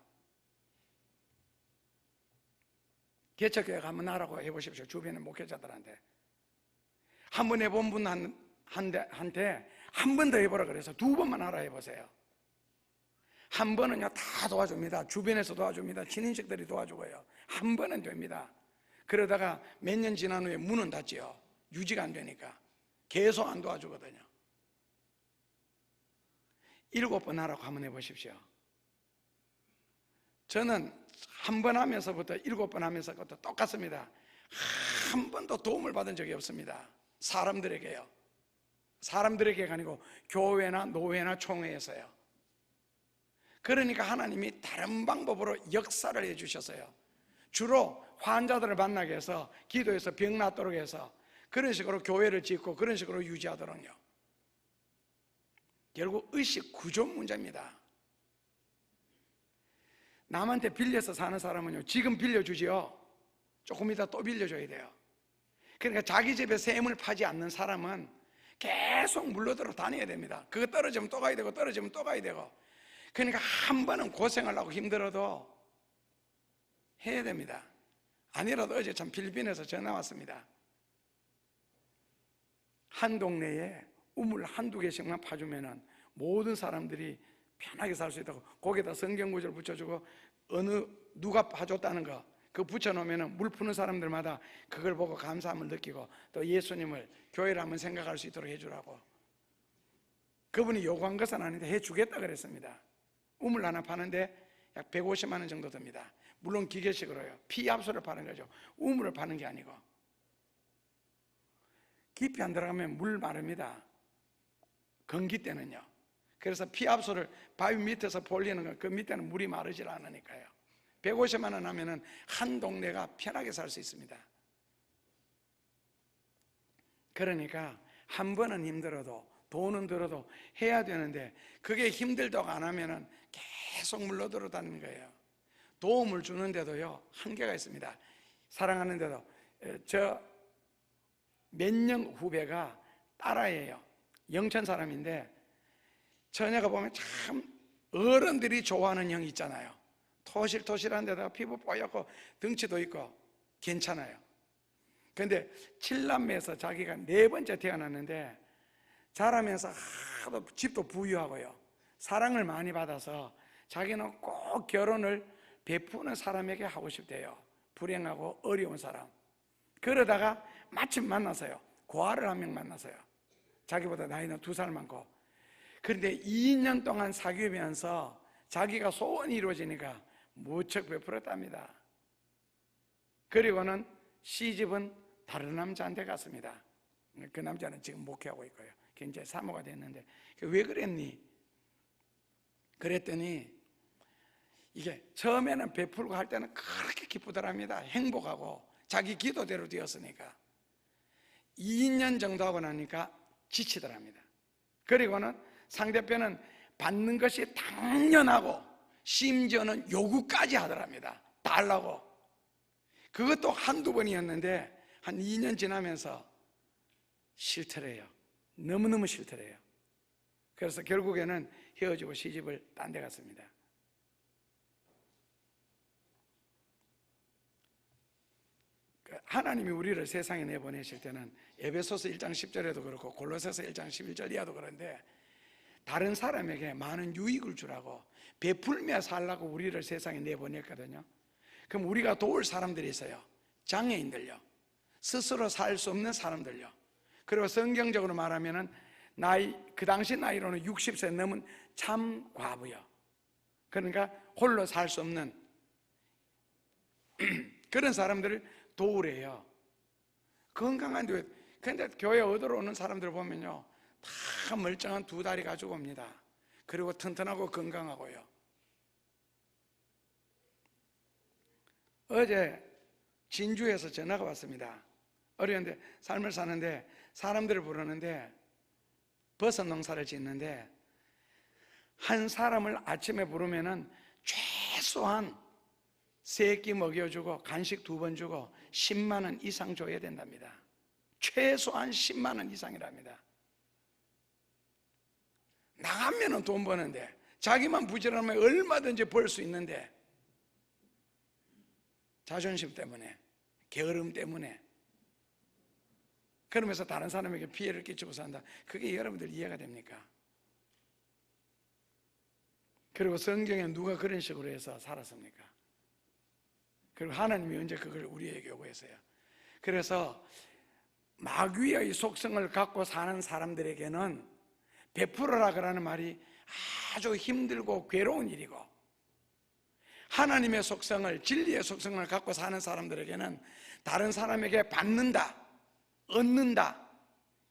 개척교회 한번 하라고 해보십시오. 주변의 목회자들한테. 한 번 해본 분한테 한 번 더 해보라 그래서 2번만 하라 해보세요. 한 번은요 다 도와줍니다. 주변에서 도와줍니다. 친인척들이 도와주고요. 한 번은 됩니다. 그러다가 몇 년 지난 후에 문은 닫지요. 유지가 안 되니까 계속 안 도와주거든요. 7번 하라고 한번 해보십시오. 저는 한 번 하면서부터 7번 하면서부터 똑같습니다. 한 번도 도움을 받은 적이 없습니다. 사람들에게요. 사람들에게가 아니고 교회나 노회나 총회에서요. 그러니까 하나님이 다른 방법으로 역사를 해주셨어요. 주로 환자들을 만나게 해서 기도해서 병 낫도록 해서 그런 식으로 교회를 짓고 그런 식으로 유지하도록요. 결국 의식 구조 문제입니다. 남한테 빌려서 사는 사람은요 지금 빌려주지요 조금 이따 또 빌려줘야 돼요. 그러니까 자기 집에 샘을 파지 않는 사람은 계속 물러들어 다녀야 됩니다. 그거 떨어지면 또 가야 되고 떨어지면 또 가야 되고. 그러니까 한 번은 고생을 하고 힘들어도 해야 됩니다. 아니라도 어제 참 필리핀에서 전화 왔습니다. 한 동네에 우물 한두 개씩만 파주면은 모든 사람들이 편하게 살 수 있다고, 거기다 성경 구절 붙여주고 누가 파줬다는 거 그거 붙여놓으면 물 푸는 사람들마다 그걸 보고 감사함을 느끼고 또 예수님을 교회를 한번 생각할 수 있도록 해주라고. 그분이 요구한 것은 아닌데 해주겠다 그랬습니다. 우물 하나 파는데 약 150만 원 정도 듭니다. 물론 기계식으로요. 피압수를 파는 거죠. 우물을 파는 게 아니고. 깊이 안 들어가면 물 마릅니다. 건기 때는요. 그래서 피압수를 바위 밑에서 볼리는 거, 그 밑에는 물이 마르질 않으니까요. 150만 원 하면은 한 동네가 편하게 살 수 있습니다. 그러니까 한 번은 힘들어도 돈은 들어도 해야 되는데 그게 힘들다고 안 하면은 계속 물러들어 다니는 거예요. 도움을 주는데도요 한계가 있습니다. 사랑하는데도 저 몇 년 후배가 딸아이예요. 영천 사람인데 처녀가 보면 참 어른들이 좋아하는 형 있잖아요. 토실토실한 데다가 피부 뽀얗고 덩치도 있고 괜찮아요. 그런데 7남매에서 자기가 4번째 태어났는데 자라면서 하도 집도 부유하고요 사랑을 많이 받아서 자기는 꼭 결혼을 베푸는 사람에게 하고 싶대요. 불행하고 어려운 사람. 그러다가 마침 만나서요 고아를 한 명 만나서요. 자기보다 나이는 2살 많고. 그런데 2년 동안 사귀면서 자기가 소원이 이루어지니까 무척 베풀었답니다. 그리고는 시집은 다른 남자한테 갔습니다. 그 남자는 지금 목회하고 있고요. 굉장히 사모가 됐는데 왜 그랬니? 그랬더니 이게 처음에는 베풀고 할 때는 그렇게 기쁘더랍니다. 행복하고 자기 기도대로 되었으니까. 2년 정도 하고 나니까 지치더랍니다. 그리고는 상대편은 받는 것이 당연하고 심지어는 요구까지 하더랍니다. 달라고. 그것도 한두 번이었는데 한 2년 지나면서 싫더래요. 너무너무 싫더래요. 그래서 결국에는 헤어지고 시집을 딴 데 갔습니다. 하나님이 우리를 세상에 내보내실 때는 에베소서 1장 10절에도 그렇고 골로새서 1장 11절 이하도 그런데 다른 사람에게 많은 유익을 주라고 베풀며 살라고 우리를 세상에 내보냈거든요. 그럼 우리가 도울 사람들이 있어요. 장애인들요, 스스로 살 수 없는 사람들요, 그리고 성경적으로 말하면은 그 당시 나이로는 60세 넘은 참 과부요. 그러니까 홀로 살 수 없는 그런 사람들을 도우래요. 건강한데, 근데 교회 얻으러 오는 사람들 보면요 다 멀쩡한 2다리 가지고 옵니다. 그리고 튼튼하고 건강하고요. 어제 진주에서 전화가 왔습니다. 어려운데 삶을 사는데 사람들을 부르는데 버섯 농사를 짓는데 한 사람을 아침에 부르면은 최소한 3끼 먹여주고 간식 2번 주고 10만 원 이상 줘야 된답니다. 최소한 10만 원 이상이랍니다. 나가면은 돈 버는데 자기만 부지런하면 얼마든지 벌 수 있는데 자존심 때문에, 게으름 때문에, 그러면서 다른 사람에게 피해를 끼치고 산다. 그게 여러분들 이해가 됩니까? 그리고 성경에 누가 그런 식으로 해서 살았습니까? 그리고 하나님이 언제 그걸 우리에게 요구했어요? 그래서 마귀의 속성을 갖고 사는 사람들에게는 베풀어라 그라는 말이 아주 힘들고 괴로운 일이고, 하나님의 속성을, 진리의 속성을 갖고 사는 사람들에게는 다른 사람에게 받는다, 얻는다,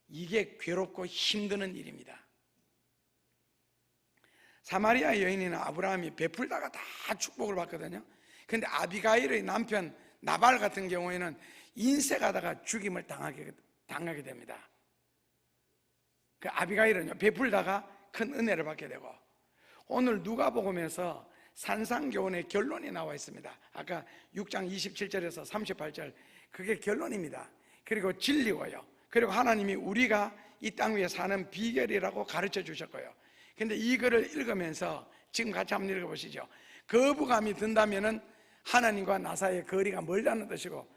이게 괴롭고 힘드는 일입니다. 사마리아 여인이나 아브라함이 베풀다가 다 축복을 받거든요. 근데 아비가일의 남편 나발 같은 경우에는 인색하다가 죽임을 당하게 됩니다. 그 아비가일은요 베풀다가 큰 은혜를 받게 되고, 오늘 누가복음에서 산상교훈의 결론이 나와 있습니다. 아까 6장 27절에서 38절 그게 결론입니다. 그리고 진리고요, 그리고 하나님이 우리가 이 땅 위에 사는 비결이라고 가르쳐 주셨고요. 근데 이 글을 읽으면서 지금 같이 한번 읽어보시죠. 거부감이 든다면은 하나님과 나 사이의 거리가 멀다는 뜻이고,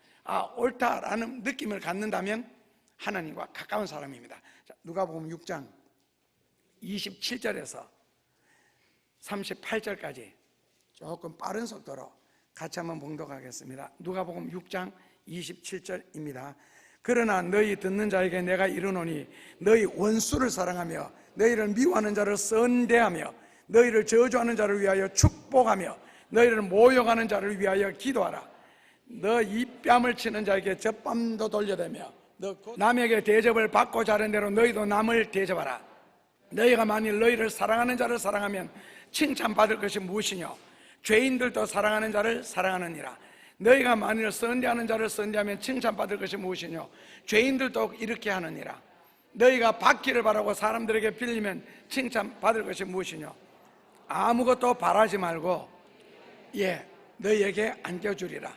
옳다라는 느낌을 갖는다면 하나님과 가까운 사람입니다. 자, 누가복음 6장 27절에서 38절까지 조금 빠른 속도로 같이 한번 봉독하겠습니다. 누가복음 6장 27절입니다. 그러나 너희 듣는 자에게 내가 이르노니 너희 원수를 사랑하며 너희를 미워하는 자를 선대하며 너희를 저주하는 자를 위하여 축복하며 너희를 모욕하는 자를 위하여 기도하라. 너 이 뺨을 치는 자에게 젖밤도 돌려대며 너 남에게 대접을 받고자 하는 대로 너희도 남을 대접하라. 너희가 만일 너희를 사랑하는 자를 사랑하면 칭찬받을 것이 무엇이뇨? 죄인들도 사랑하는 자를 사랑하느니라. 너희가 만일 선대하는 자를 선대하면 칭찬받을 것이 무엇이뇨? 죄인들도 이렇게 하느니라. 너희가 받기를 바라고 사람들에게 빌리면 칭찬받을 것이 무엇이뇨? 아무것도 바라지 말고 너희에게 안겨주리라.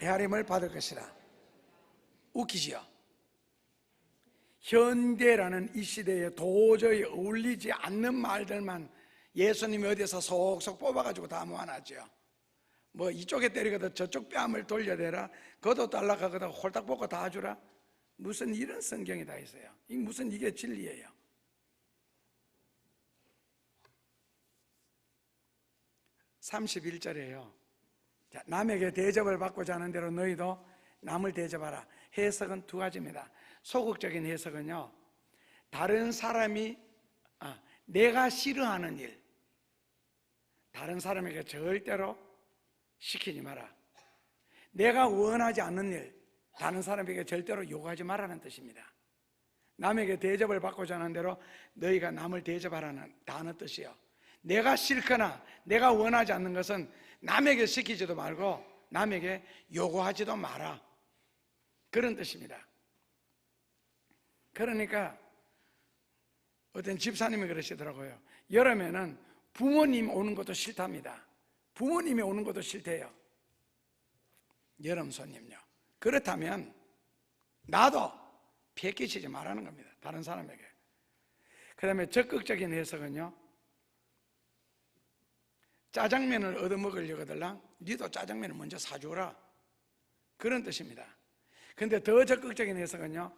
헤아림을 받을 것이라. 웃기지요? 현대라는 이 시대에 도저히 어울리지 않는 말들만 예수님이 어디서 속속 뽑아가지고 다 모아놨죠. 뭐 이쪽에 때리거든 저쪽 뺨을 돌려대라, 걷어 달라가거든 홀딱 벗고 다 주라. 무슨 이런 성경이 다 있어요. 무슨 이게 진리예요? (31절이에요) 자, 남에게 대접을 받고자 하는 대로 너희도 남을 대접하라. 해석은 두 가지입니다. 소극적인 해석은요, 다른 사람이 내가 싫어하는 일 다른 사람에게 절대로 시키지 마라. 내가 원하지 않는 일 다른 사람에게 절대로 요구하지 말라는 뜻입니다. 남에게 대접을 받고자 하는 대로 너희가 남을 대접하라는 단어 뜻이요, 내가 싫거나 내가 원하지 않는 것은 남에게 시키지도 말고 남에게 요구하지도 마라, 그런 뜻입니다. 그러니까 어떤 집사님이 그러시더라고요. 여름에는 부모님 오는 것도 싫답니다. 부모님이 오는 것도 싫대요, 여름 손님요. 그렇다면 나도 피해 끼치지 말라는 겁니다, 다른 사람에게. 그 다음에 적극적인 해석은요, 짜장면을 얻어먹으려거들랑 니도 짜장면을 먼저 사주라, 그런 뜻입니다. 근데 더 적극적인 해석은요,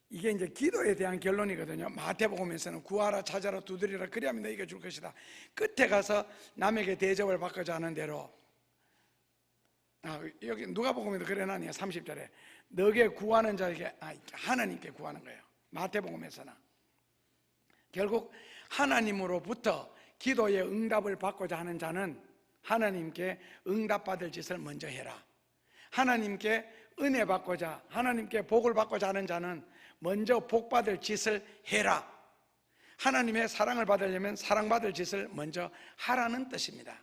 이게 이제 기도에 대한 결론이거든요. 마태복음에서는 구하라 찾아라 두드리라 그리하면 너희가 줄 것이다. 끝에 가서 남에게 대접을 받고자 하는 대로, 여기 누가복음에도 그래놨네요. 30절에 너에게 구하는 자에게 하나님께 구하는 거예요. 마태복음에서는 결국 하나님으로부터 기도의 응답을 받고자 하는 자는 하나님께 응답받을 짓을 먼저 해라. 하나님께 은혜 받고자, 하나님께 복을 받고자 하는 자는 먼저 복받을 짓을 해라. 하나님의 사랑을 받으려면 사랑받을 짓을 먼저 하라는 뜻입니다.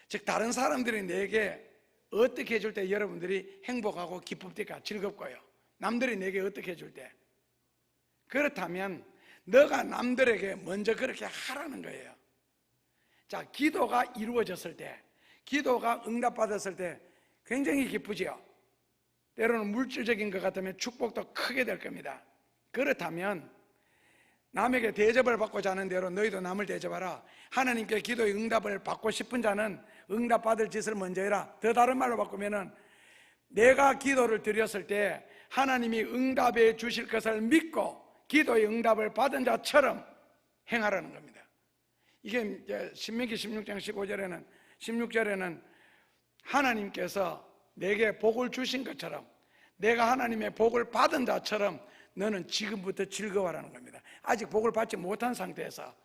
즉 다른 사람들이 내게 어떻게 해줄 때 여러분들이 행복하고 기쁩니까? 즐겁고요. 남들이 내게 어떻게 해줄 때, 그렇다면 너가 남들에게 먼저 그렇게 하라는 거예요. 자, 기도가 이루어졌을 때, 기도가 응답받았을 때 굉장히 기쁘지요. 때로는 물질적인 것 같으면 축복도 크게 될 겁니다. 그렇다면 남에게 대접을 받고자 하는 대로 너희도 남을 대접하라. 하나님께 기도의 응답을 받고 싶은 자는 응답받을 짓을 먼저 해라. 더 다른 말로 바꾸면은 내가 기도를 드렸을 때 하나님이 응답해 주실 것을 믿고 기도의 응답을 받은 자처럼 행하라는 겁니다. 이게 이제 신명기 16장 16절에는 하나님께서 내게 복을 주신 것처럼, 내가 하나님의 복을 받은 자처럼 너는 지금부터 즐거워하라는 겁니다. 아직 복을 받지 못한 상태에서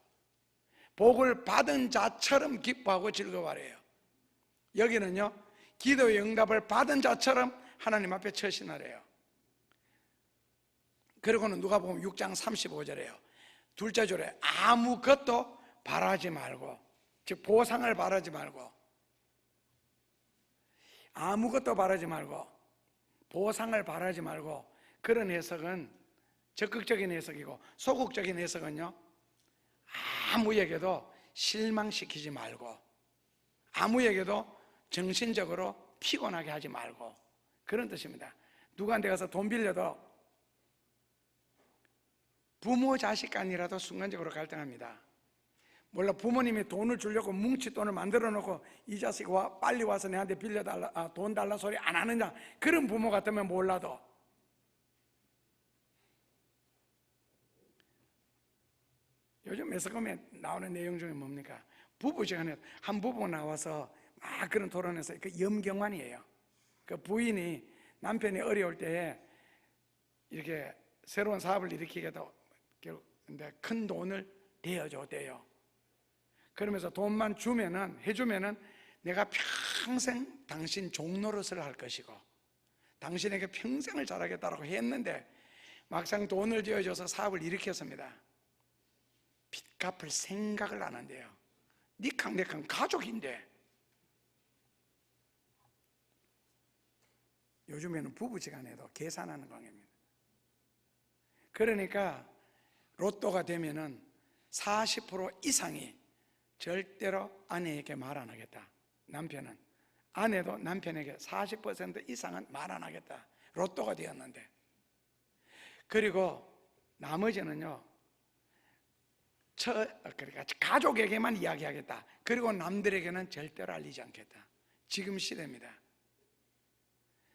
복을 받은 자처럼 기뻐하고 즐거워하래요. 여기는요, 기도의 응답을 받은 자처럼 하나님 앞에 처신하래요. 그리고는 누가복음 6장 35절에요 둘째 줄에 아무것도 바라지 말고, 즉 보상을 바라지 말고, 아무것도 바라지 말고 보상을 바라지 말고, 그런 해석은 적극적인 해석이고, 소극적인 해석은요, 아무에게도 실망시키지 말고 아무에게도 정신적으로 피곤하게 하지 말고, 그런 뜻입니다. 누구한테 가서 돈 빌려도 부모 자식 간이라도 순간적으로 갈등합니다. 몰라 부모님이 돈을 주려고 뭉칫돈을 만들어 놓고 이 자식 빨리 와서 내한테 빌려달라, 돈 달라 소리 안 하느냐, 그런 부모 같으면 몰라도 요즘 매스컴에 나오는 내용 중에 뭡니까? 부부시간에 한 부부가 나와서 막 그런 토론에서 그 염경환이에요. 그 부인이 남편이 어려울 때에 이렇게 새로운 사업을 일으키게도 근데 큰 돈을 대어줘대요. 그러면서 돈만 해주면은 내가 평생 당신 종노릇을 할 것이고 당신에게 평생을 잘하겠다라고 했는데 막상 돈을 지어줘서 일으켰습니다. 빚 갚을 생각을 안 한대요. 니캉내캉 가족인데. 요즘에는 부부지간에도 계산하는 관계입니다. 그러니까 로또가 되면은 40% 이상이 절대로 아내에게 말 안 하겠다. 남편은 아내도 남편에게 40% 이상은 말 안 하겠다. 로또가 되었는데. 그리고 나머지는요, 그러니까 가족에게만 이야기하겠다. 그리고 남들에게는 절대로 알리지 않겠다. 지금 시대입니다.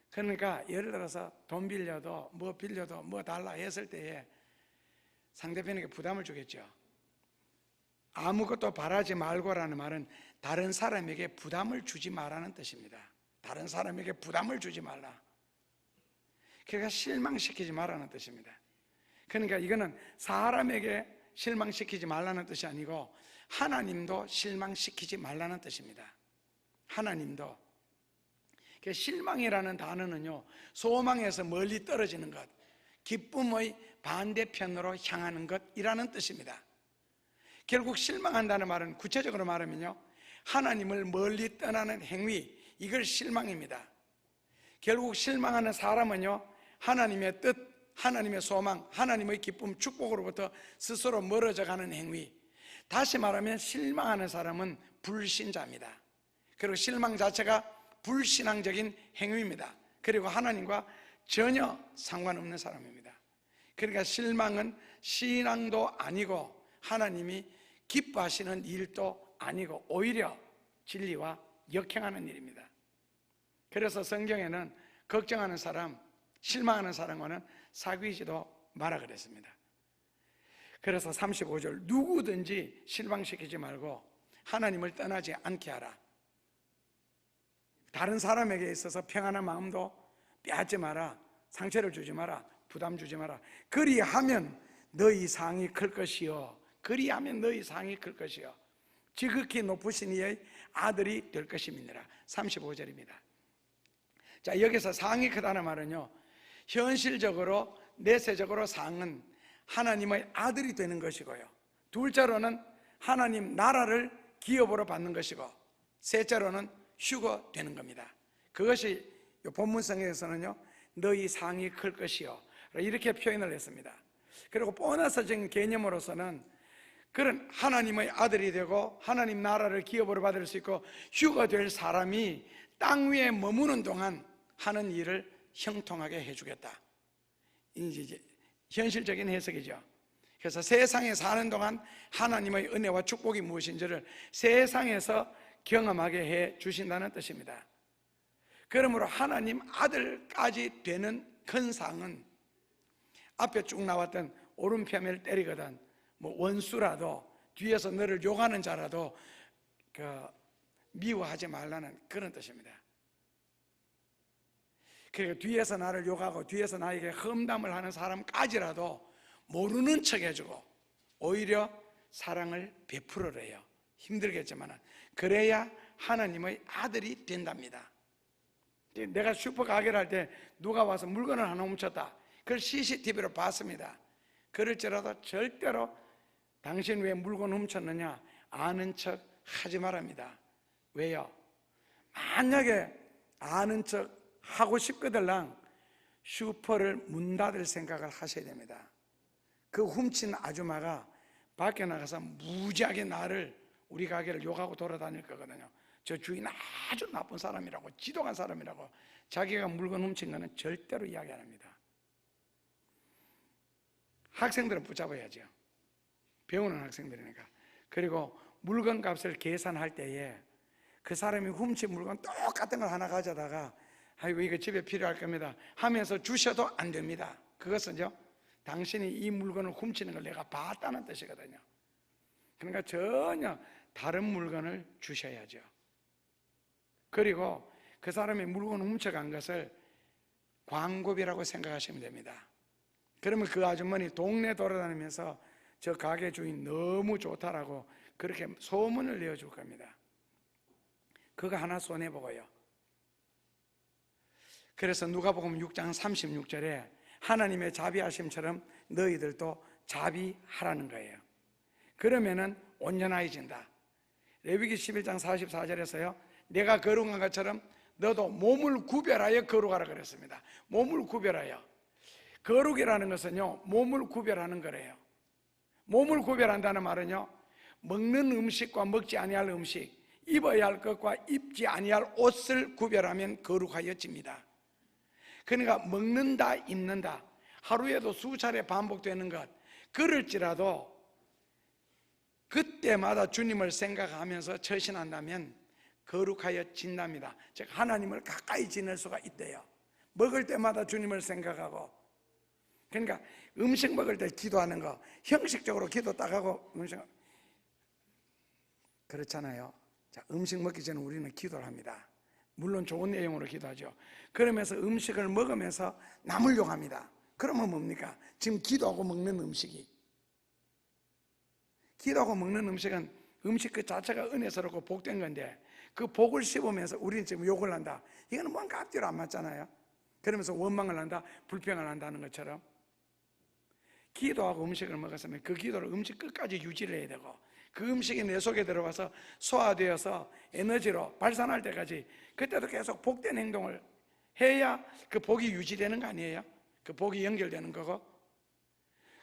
그러니까 예를 들어서 돈 빌려도 뭐 달라 했을 때에 상대편에게 부담을 주겠죠. 아무것도 바라지 말고라는 말은 다른 사람에게 부담을 주지 말라는 뜻입니다. 다른 사람에게 부담을 주지 말라. 그러니까 실망시키지 말라는 뜻입니다. 그러니까 이거는 사람에게 실망시키지 말라는 뜻이 아니고 하나님도 실망시키지 말라는 뜻입니다. 하나님도. 실망이라는 단어는요, 소망에서 멀리 떨어지는 것, 기쁨의 반대편으로 향하는 것이라는 뜻입니다. 결국 실망한다는 말은 구체적으로 말하면요, 하나님을 멀리 떠나는 행위, 이걸 실망입니다. 결국 실망하는 사람은요, 하나님의 뜻, 하나님의 소망, 하나님의 기쁨, 축복으로부터 스스로 멀어져 가는 행위. 다시 말하면 실망하는 사람은 불신자입니다. 그리고 실망 자체가 불신앙적인 행위입니다. 그리고 하나님과 전혀 상관없는 사람입니다. 그러니까 실망은 신앙도 아니고 하나님이 기뻐하시는 일도 아니고 오히려 진리와 역행하는 일입니다. 그래서 성경에는 걱정하는 사람, 실망하는 사람과는 사귀지도 마라 그랬습니다. 그래서 35절, 누구든지 실망시키지 말고 하나님을 떠나지 않게 하라. 다른 사람에게 있어서 평안한 마음도 빼앗지 마라. 상처를 주지 마라. 부담 주지 마라. 그리하면 너희 상이 클 것이요. 그리하면 너희 상이 클 것이요. 지극히 높으신 이의 아들이 될 것임이니라. 35절입니다. 자, 여기서 상이 크다는 말은요, 현실적으로 내세적으로 상은 하나님의 아들이 되는 것이고요, 둘째로는 하나님 나라를 기업으로 받는 것이고, 셋째로는 휴거 되는 겁니다. 그것이 본문성에서는요, 너희 상이 클 것이요, 이렇게 표현을 했습니다. 그리고 보너스적인 개념으로서는 그런 하나님의 아들이 되고 하나님 나라를 기업으로 받을 수 있고 휴거 될 사람이 땅 위에 머무는 동안 하는 일을 형통하게 해주겠다. 이제 현실적인 해석이죠. 그래서 세상에 사는 동안 하나님의 은혜와 축복이 무엇인지를 세상에서 경험하게 해 주신다는 뜻입니다. 그러므로 하나님 아들까지 되는 큰 상은 앞에 쭉 나왔던 오른편을 때리거든 뭐 원수라도 뒤에서 너를 욕하는 자라도 미워하지 말라는 그런 뜻입니다. 그러니까 뒤에서 나를 욕하고 뒤에서 나에게 험담을 하는 사람까지라도 모르는 척 해주고 오히려 사랑을 베풀어래요. 힘들겠지만 그래야 하나님의 아들이 된답니다. 내가 슈퍼 가게를 할 때 누가 와서 물건을 하나 훔쳤다, 그걸 CCTV로 봤습니다. 그럴지라도 절대로 당신 왜 물건 훔쳤느냐 아는 척 하지 말랍니다. 왜요? 만약에 아는 척 하고 싶거들랑 슈퍼를 문 닫을 생각을 하셔야 됩니다. 그 훔친 아줌마가 밖에 나가서 무지하게 우리 가게를 욕하고 돌아다닐 거거든요. 저 주인 아주 나쁜 사람이라고, 지독한 사람이라고. 자기가 물건 훔친 거는 절대로 이야기 안 합니다. 학생들은 붙잡아야죠. 배우는 학생들이니까. 그리고 물건 값을 계산할 때에 그 사람이 훔친 물건 똑같은 걸 하나 가져다가 아이고 이거 집에 필요할 겁니다 하면서 주셔도 안 됩니다. 그것은요 당신이 이 물건을 훔치는 걸 내가 봤다는 뜻이거든요. 그러니까 전혀 다른 물건을 주셔야죠. 그리고 그 사람이 물건을 훔쳐간 것을 광고비라고 생각하시면 됩니다. 그러면 그 아주머니 동네 돌아다니면서 저 가게 주인 너무 좋다라고 그렇게 소문을 내어줄 겁니다. 그거 하나 손해보고요. 그래서 누가복음 6장 36절에 하나님의 자비하심처럼 너희들도 자비하라는 거예요. 그러면은 온전해진다. 레위기 11장 44절에서요 내가 거룩한 것처럼 너도 몸을 구별하여 거룩하라 그랬습니다. 몸을 구별하여. 거룩이라는 것은요 몸을 구별하는 거래요. 몸을 구별한다는 말은요 먹는 음식과 먹지 아니할 음식, 입어야 할 것과 입지 아니할 옷을 구별하면 거룩하여집니다. 그러니까 먹는다 입는다 하루에도 수차례 반복되는 것 그럴지라도 그때마다 주님을 생각하면서 처신한다면 거룩하여진답니다. 즉 하나님을 가까이 지낼 수가 있대요. 먹을 때마다 주님을 생각하고. 그러니까 음식 먹을 때 기도하는 거 형식적으로 기도 딱 하고 음식 그렇잖아요. 자, 음식 먹기 전에 우리는 기도를 합니다. 물론 좋은 내용으로 기도하죠. 그러면서 음식을 먹으면서 남을 용합니다. 그러면 뭡니까? 지금 기도하고 먹는 음식이 기도하고 먹는 음식은 음식 그 자체가 은혜스럽고 복된 건데 그 복을 씹으면서 우리는 지금 욕을 한다. 이거는 뭔가 앞뒤로 안 맞잖아요. 그러면서 원망을 한다, 불평을 한다는 것처럼 기도하고 음식을 먹었으면 그 기도를 음식 끝까지 유지를 해야 되고 그 음식이 내 속에 들어가서 소화되어서 에너지로 발산할 때까지 그때도 계속 복된 행동을 해야 그 복이 유지되는 거 아니에요? 그 복이 연결되는 거고.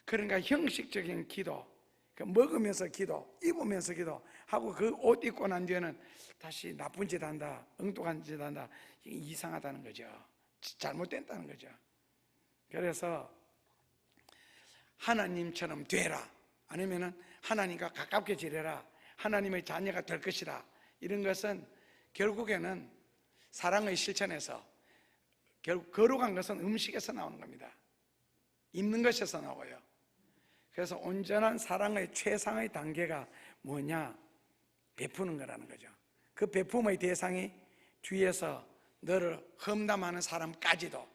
그러니까 형식적인 기도, 먹으면서 기도, 입으면서 기도하고 그 옷 입고 난 뒤에는 다시 나쁜 짓 한다, 엉뚱한 짓 한다, 이게 이상하다는 거죠. 잘못됐다는 거죠. 그래서 하나님처럼 되라, 아니면은 하나님과 가깝게 지내라, 하나님의 자녀가 될 것이라, 이런 것은 결국에는 사랑의 실천에서 결국 거룩한 것은 음식에서 나오는 겁니다. 입는 것에서 나오고요. 그래서 온전한 사랑의 최상의 단계가 뭐냐? 베푸는 거라는 거죠. 그 베품의 대상이 뒤에서 너를 험담하는 사람까지도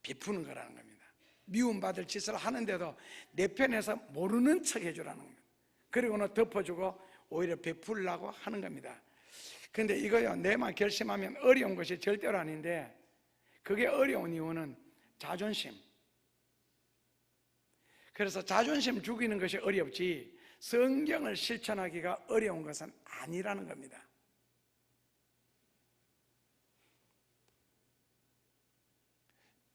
베푸는 거라는 겁니다. 미움받을 짓을 하는데도 내 편에서 모르는 척 해주라는 겁니다. 그리고는 덮어주고 오히려 베풀려고 하는 겁니다. 근데 이거요, 내만 결심하면 어려운 것이 절대로 아닌데 그게 어려운 이유는 자존심. 그래서 자존심 죽이는 것이 어렵지 성경을 실천하기가 어려운 것은 아니라는 겁니다.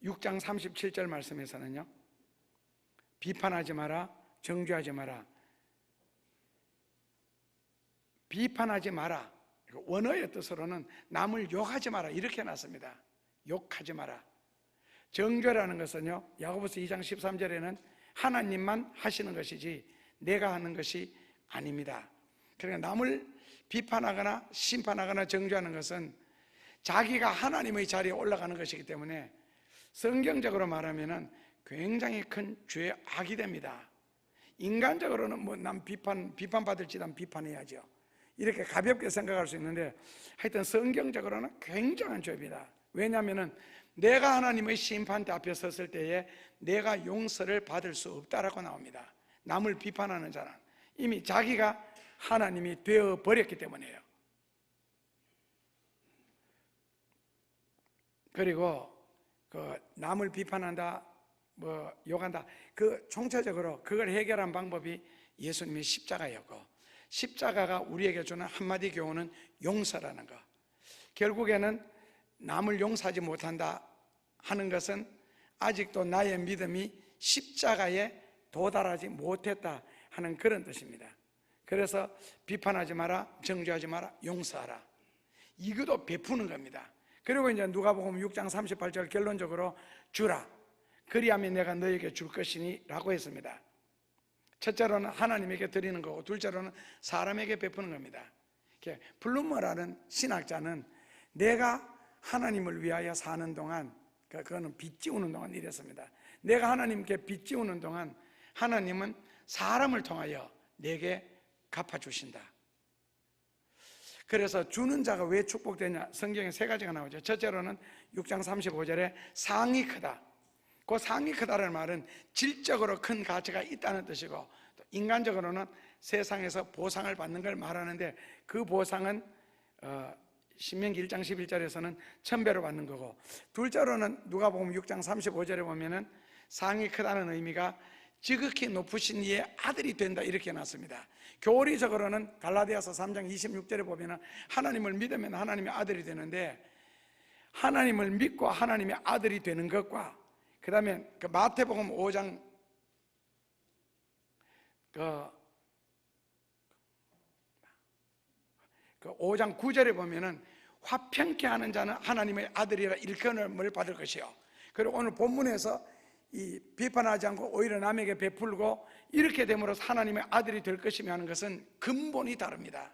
(6장 37절) 말씀에서는요, 비판하지 마라, 정죄하지 마라. 비판하지 마라, 원어의 뜻으로는 남을 욕하지 마라 이렇게 해놨습니다. 욕하지 마라. 정죄라는 것은요, 야고보서 2장 13절에는 하나님만 하시는 것이지 내가 하는 것이 아닙니다. 그러니까 남을 비판하거나 심판하거나 정죄하는 것은 자기가 하나님의 자리에 올라가는 것이기 때문에 성경적으로 말하면 굉장히 큰 죄의 악이 됩니다. 인간적으로는 뭐 남 비판받을 짓 하면 비판해야죠. 이렇게 가볍게 생각할 수 있는데 하여튼 성경적으로는 굉장한 죄입니다. 왜냐하면 내가 하나님의 심판대 앞에 섰을 때에 내가 용서를 받을 수 없다라고 나옵니다. 남을 비판하는 자는 이미 자기가 하나님이 되어버렸기 때문이에요. 그리고 그 남을 비판한다, 뭐 욕한다, 그 총체적으로 그걸 해결한 방법이 예수님의 십자가였고, 십자가가 우리에게 주는 한마디 교훈은 용서라는 거. 결국에는 남을 용서하지 못한다 하는 것은 아직도 나의 믿음이 십자가에 도달하지 못했다 하는 그런 뜻입니다. 그래서 비판하지 마라, 정죄하지 마라, 용서하라. 이것도 베푸는 겁니다. 그리고 이제 누가복음 6장 38절 결론적으로 주라, 그리하면 내가 너에게 줄 것이니 라고 했습니다. 첫째로는 하나님에게 드리는 거고, 둘째로는 사람에게 베푸는 겁니다. 블루머라는 신학자는 내가 하나님을 위하여 사는 동안, 그거는 빚 지우는 동안 이랬습니다. 내가 하나님께 빚 지우는 동안 하나님은 사람을 통하여 내게 갚아주신다. 그래서 주는 자가 왜 축복되냐? 성경에 세 가지가 나오죠. 첫째로는 6장 35절에 상이 크다. 그 상이 크다는 말은 질적으로 큰 가치가 있다는 뜻이고, 또 인간적으로는 세상에서 보상을 받는 걸 말하는데, 그 보상은 신명기 1장 11절에서는 1000배로 받는 거고, 둘째로는 누가복음 6장 35절에 보면은 상이 크다는 의미가 지극히 높으신 이의 아들이 된다, 이렇게 놨습니다. 교리적으로는 갈라디아서 3장 26절에 보면은 하나님을 믿으면 하나님의 아들이 되는데, 하나님을 믿고 하나님의 아들이 되는 것과, 그 다음에 마태복음 5장 5장 9절에 보면은 화평케 하는 자는 하나님의 아들이라 일컬음을 받을 것이요. 그리고 오늘 본문에서 이 비판하지 않고 오히려 남에게 베풀고 이렇게 됨으로써 하나님의 아들이 될 것이며 하는 것은 근본이 다릅니다.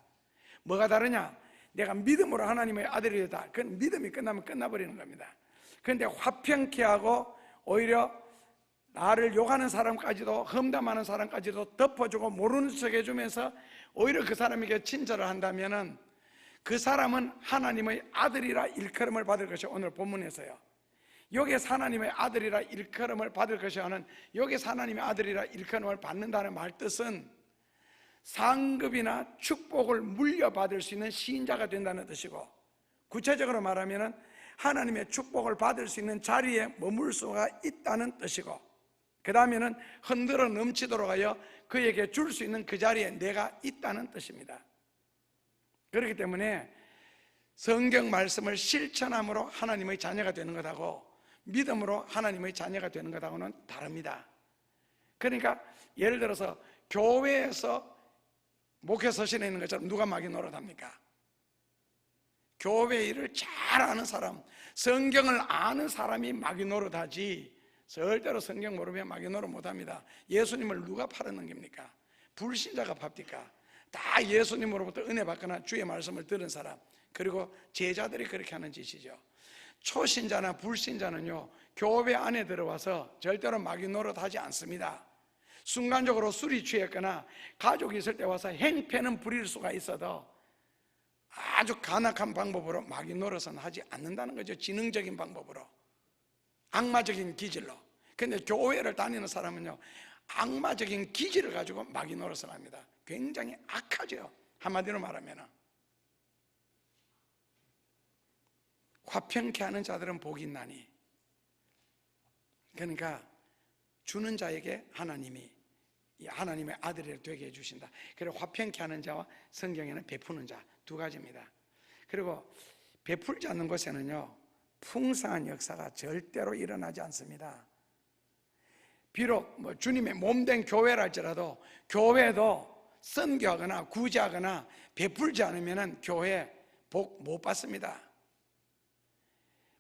뭐가 다르냐? 내가 믿음으로 하나님의 아들이 되다. 그건 믿음이 끝나면 끝나버리는 겁니다. 그런데 화평케 하고 오히려 나를 욕하는 사람까지도, 험담하는 사람까지도 덮어주고 모르는 척 해주면서 오히려 그 사람에게 친절을 한다면은 그 사람은 하나님의 아들이라 일컬음을 받을 것이 오늘 본문에서요. 여기에서 하나님의 아들이라 일컬음을 받을 것이 하는, 여기에서 하나님의 아들이라 일컬음을 받는다는 말 뜻은 상급이나 축복을 물려받을 수 있는 시인자가 된다는 뜻이고, 구체적으로 말하면 하나님의 축복을 받을 수 있는 자리에 머물 수가 있다는 뜻이고, 그 다음에는 흔들어 넘치도록 하여 그에게 줄 수 있는 그 자리에 내가 있다는 뜻입니다. 그렇기 때문에 성경 말씀을 실천함으로 하나님의 자녀가 되는 것하고 믿음으로 하나님의 자녀가 되는 것하고는 다릅니다. 그러니까 예를 들어서 교회에서 목회 서신에 있는 것처럼 누가 마귀 노릇합니까? 교회 일을 잘 아는 사람, 성경을 아는 사람이 마귀 노릇하지, 절대로 성경 모르면 마귀 노릇 못합니다. 예수님을 누가 팔아넘깁니까? 불신자가 팝니까? 다 예수님으로부터 은혜 받거나 주의 말씀을 들은 사람, 그리고 제자들이 그렇게 하는 짓이죠. 초신자나 불신자는요, 교회 안에 들어와서 절대로 마귀 노릇하지 않습니다. 순간적으로 술이 취했거나 가족이 있을 때 와서 행패는 부릴 수가 있어도 아주 간악한 방법으로 마귀 노릇은 하지 않는다는 거죠. 지능적인 방법으로, 악마적인 기질로. 근데 교회를 다니는 사람은요, 악마적인 기질을 가지고 마귀 노릇을 합니다. 굉장히 악하죠. 한마디로 말하면 화평케 하는 자들은 복이 있나니. 그러니까 주는 자에게 하나님이 하나님의 아들이 되게 해주신다. 그리고 화평케 하는 자와 성경에는 베푸는 자, 두 가지입니다. 그리고 베풀지 않는 곳에는요, 풍성한 역사가 절대로 일어나지 않습니다. 비록 주님의 몸된 교회라 할지라도 교회도 선교하거나 구제하거나 베풀지 않으면 교회 복 못 받습니다.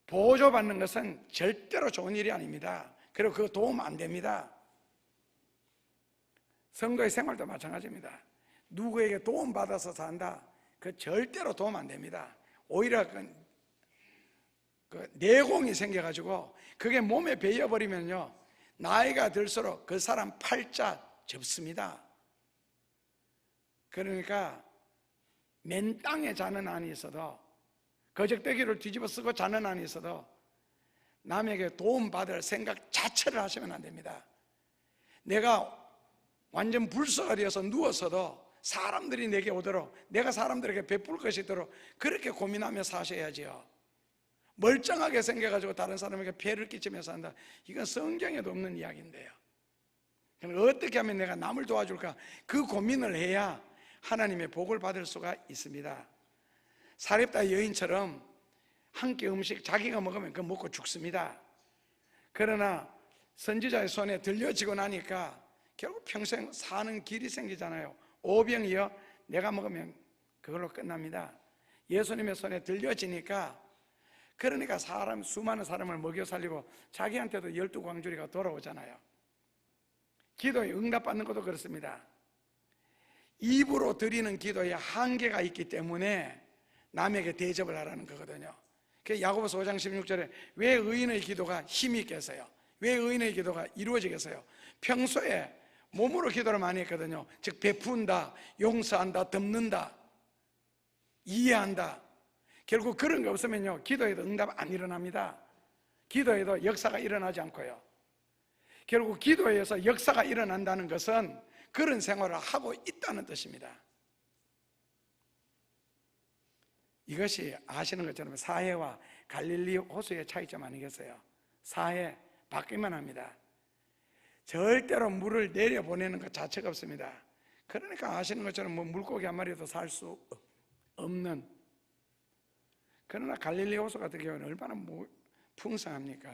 보조받는 것은 절대로 좋은 일이 아닙니다. 그리고 그거 도움 안 됩니다. 선거의 생활도 마찬가지입니다. 누구에게 도움받아서 산다, 그 절대로 도움 안 됩니다. 오히려 그 내공이 생겨가지고 그게 몸에 배여버리면요, 나이가 들수록 그 사람 팔자 접습니다. 그러니까 맨 땅에 자는 안이 있어도, 거적대기를 뒤집어 쓰고 자는 안이 있어도 남에게 도움받을 생각 자체를 하시면 안 됩니다. 내가 완전 불서가 되어서 누웠어도 사람들이 내게 오도록, 내가 사람들에게 베풀 것이 있도록 그렇게 고민하며 사셔야지요. 멀쩡하게 생겨가지고 다른 사람에게 폐를 끼치면서 산다, 이건 성경에도 없는 이야기인데요. 그럼 어떻게 하면 내가 남을 도와줄까, 그 고민을 해야 하나님의 복을 받을 수가 있습니다. 사렙다 여인처럼 한 끼 음식 자기가 먹으면 그거 먹고 죽습니다. 그러나 선지자의 손에 들려지고 나니까 결국 평생 사는 길이 생기잖아요. 오병이어 내가 먹으면 그걸로 끝납니다. 예수님의 손에 들려지니까, 그러니까 수많은 사람을 먹여 살리고 자기한테도 12광주리가 돌아오잖아요. 기도에 응답받는 것도 그렇습니다. 입으로 드리는 기도에 한계가 있기 때문에 남에게 대접을 하라는 거거든요. 그래서 야고보서 5장 16절에 왜 의인의 기도가 힘이 있겠어요? 왜 의인의 기도가 이루어지겠어요? 평소에 몸으로 기도를 많이 했거든요. 즉 베푼다, 용서한다, 덮는다, 이해한다. 결국 그런 게 없으면요, 기도에도 응답 안 일어납니다. 기도에도 역사가 일어나지 않고요. 결국 기도에서 역사가 일어난다는 것은 그런 생활을 하고 있다는 뜻입니다. 이것이 아시는 것처럼 사해와 갈릴리 호수의 차이점 아니겠어요? 사해 바뀌만 합니다. 절대로 물을 내려보내는 것 자체가 없습니다. 그러니까 아시는 것처럼 뭐 물고기 한 마리도 살 수 없는, 그러나 갈릴리 호수 같은 경우는 얼마나 풍성합니까?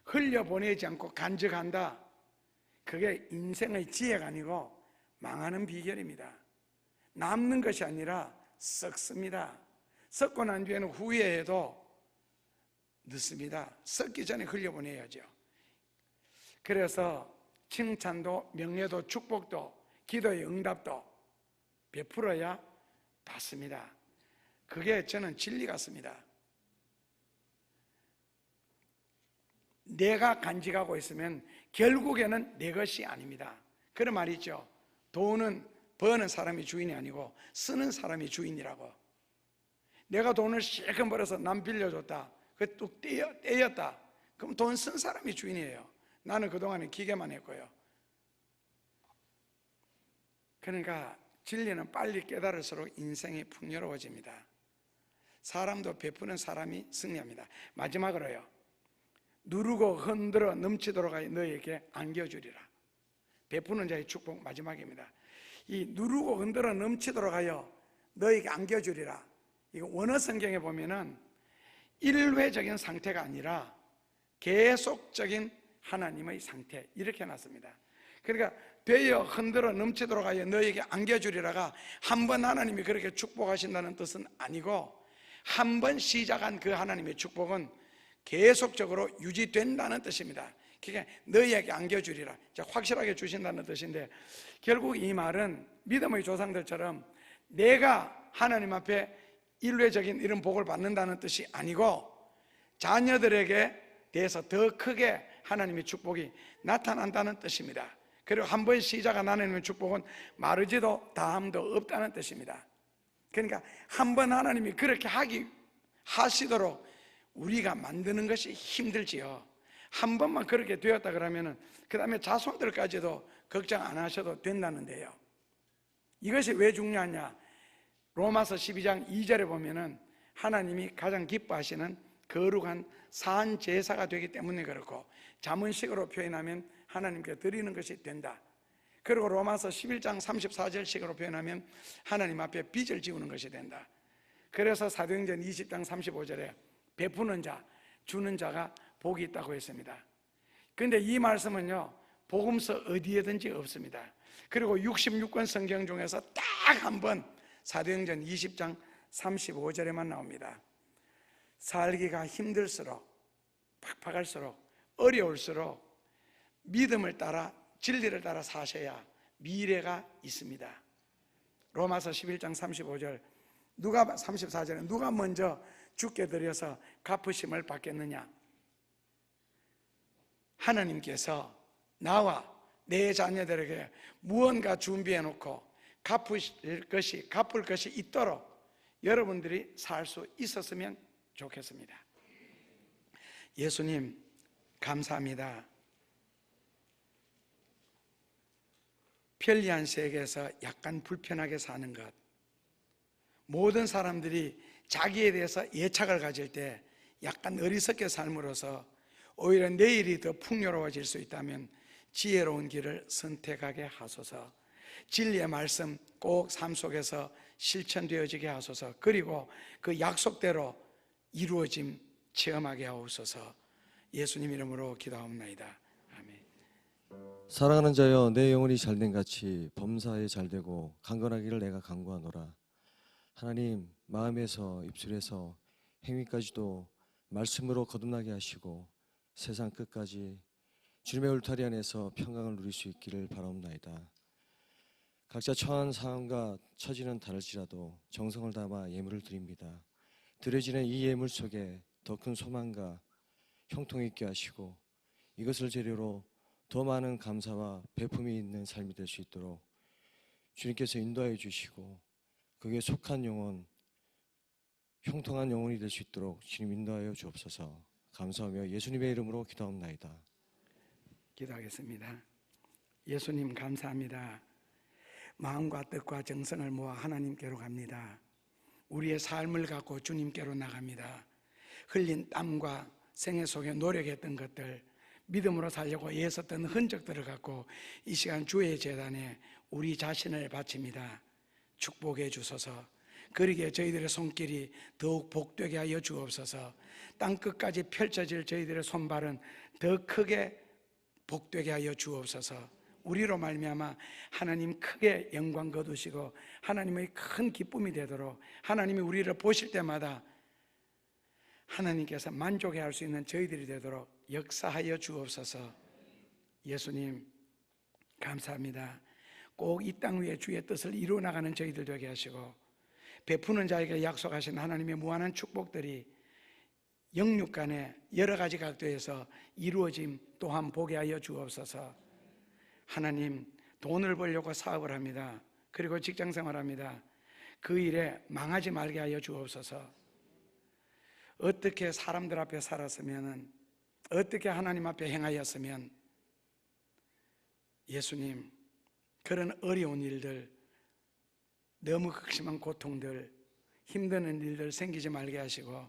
흘려보내지 않고 간직한다. 그게 인생의 지혜가 아니고 망하는 비결입니다. 남는 것이 아니라 썩습니다. 썩고 난 뒤에는 후회해도 늦습니다. 썩기 전에 흘려보내야죠. 그래서 칭찬도 명예도 축복도 기도의 응답도 베풀어야 받습니다. 그게 저는 진리 같습니다. 내가 간직하고 있으면 결국에는 내 것이 아닙니다. 그런 말이 있죠. 돈은 버는 사람이 주인이 아니고 쓰는 사람이 주인이라고. 내가 돈을 실컷 벌어서 남 빌려줬다, 그 뚝 떼였다, 그럼 돈 쓴 사람이 주인이에요. 나는 그동안에 기계만 했고요. 그러니까 진리는 빨리 깨달을수록 인생이 풍요로워집니다. 사람도 베푸는 사람이 승리합니다. 마지막으로요, 누르고 흔들어 넘치도록 하여 너희에게 안겨주리라. 베푸는 자의 축복 마지막입니다. 이 누르고 흔들어 넘치도록 하여 너희에게 안겨주리라, 이거 원어 성경에 보면은 일회적인 상태가 아니라 계속적인 하나님의 상태, 이렇게 해놨습니다. 그러니까 되어 흔들어 넘치도록 하여 너희에게 안겨주리라가 한 번 하나님이 그렇게 축복하신다는 뜻은 아니고, 한 번 시작한 그 하나님의 축복은 계속적으로 유지된다는 뜻입니다. 그러니까 너희에게 안겨주리라, 확실하게 주신다는 뜻인데, 결국 이 말은 믿음의 조상들처럼 내가 하나님 앞에 일회적인 이런 복을 받는다는 뜻이 아니고, 자녀들에게 대해서 더 크게 하나님의 축복이 나타난다는 뜻입니다. 그리고 한 번 시작한 하나님의 축복은 마르지도 다함도 없다는 뜻입니다. 그러니까 한 번 하나님이 그렇게 하시도록 우리가 만드는 것이 힘들지요. 한 번만 그렇게 되었다 그러면은 그 다음에 자손들까지도 걱정 안 하셔도 된다는데요. 이것이 왜 중요하냐? 로마서 12장 2절에 보면은 하나님이 가장 기뻐하시는 거룩한 산 제사가 되기 때문에 그렇고, 잠언식으로 표현하면 하나님께 드리는 것이 된다. 그리고 로마서 11장 34절식으로 표현하면 하나님 앞에 빚을 지우는 것이 된다. 그래서 사도행전 20장 35절에 베푸는 자, 주는 자가 복이 있다고 했습니다. 그런데 이 말씀은요, 복음서 어디에든지 없습니다. 그리고 66권 성경 중에서 딱 한 번 사도행전 20장 35절에만 나옵니다. 살기가 힘들수록, 팍팍할수록, 어려울수록 믿음을 따라, 진리를 따라 사셔야 미래가 있습니다. 로마서 11장 35절, 34절에 누가 먼저 주께 드려서 갚으심을 받겠느냐? 하나님께서 나와 내 자녀들에게 무언가 준비해 놓고 갚을 것이 있도록 여러분들이 살 수 있었으면 좋겠습니다. 예수님 감사합니다. 편리한 세계에서 약간 불편하게 사는 것, 모든 사람들이 자기에 대해서 예착을 가질 때 약간 어리석게 삶으로써 오히려 내일이 더 풍요로워질 수 있다면 지혜로운 길을 선택하게 하소서. 진리의 말씀 꼭 삶 속에서 실천되어지게 하소서. 그리고 그 약속대로 이루어짐 체험하게 하옵소서. 예수님 이름으로 기도하옵나이다. 아멘. 사랑하는 자여, 내 영혼이 잘된 같이 범사에 잘되고 강건하기를 내가 간구하노라. 하나님, 마음에서 입술에서 행위까지도 말씀으로 거듭나게 하시고 세상 끝까지 주님의 울타리 안에서 평강을 누릴 수 있기를 바라옵나이다. 각자 처한 상황과 처지는 다를지라도 정성을 담아 예물을 드립니다. 드려지는 이 예물 속에 더 큰 소망과 형통이 있게 하시고 이것을 재료로 더 많은 감사와 배품이 있는 삶이 될 수 있도록 주님께서 인도하여 주시고 그게 속한 영혼, 형통한 영혼이 될 수 있도록 주님 인도하여 주옵소서. 감사하며 예수님의 이름으로 기도합나이다. 기도하겠습니다. 예수님 감사합니다. 마음과 뜻과 정성을 모아 하나님께로 갑니다. 우리의 삶을 갖고 주님께로 나갑니다. 흘린 땀과 생애 속에 노력했던 것들, 믿음으로 살려고 애썼던 흔적들을 갖고 이 시간 주의 제단에 우리 자신을 바칩니다. 축복해 주소서. 그러기에 저희들의 손길이 더욱 복되게 하여 주옵소서. 땅끝까지 펼쳐질 저희들의 손발은 더 크게 복되게 하여 주옵소서. 우리로 말미암아 하나님 크게 영광 거두시고 하나님의 큰 기쁨이 되도록 하나님이 우리를 보실 때마다 하나님께서 만족해 할 수 있는 저희들이 되도록 역사하여 주옵소서. 예수님 감사합니다. 꼭 이 땅 위에 주의 뜻을 이루어 나가는 저희들 되게 하시고 베푸는 자에게 약속하신 하나님의 무한한 축복들이 영육간에 여러 가지 각도에서 이루어짐 또한 보게 하여 주옵소서. 하나님, 돈을 벌려고 사업을 합니다. 그리고 직장생활합니다. 그 일에 망하지 말게 하여 주옵소서. 어떻게 사람들 앞에 살았으면, 어떻게 하나님 앞에 행하였으면 예수님, 그런 어려운 일들, 너무 극심한 고통들, 힘드는 일들 생기지 말게 하시고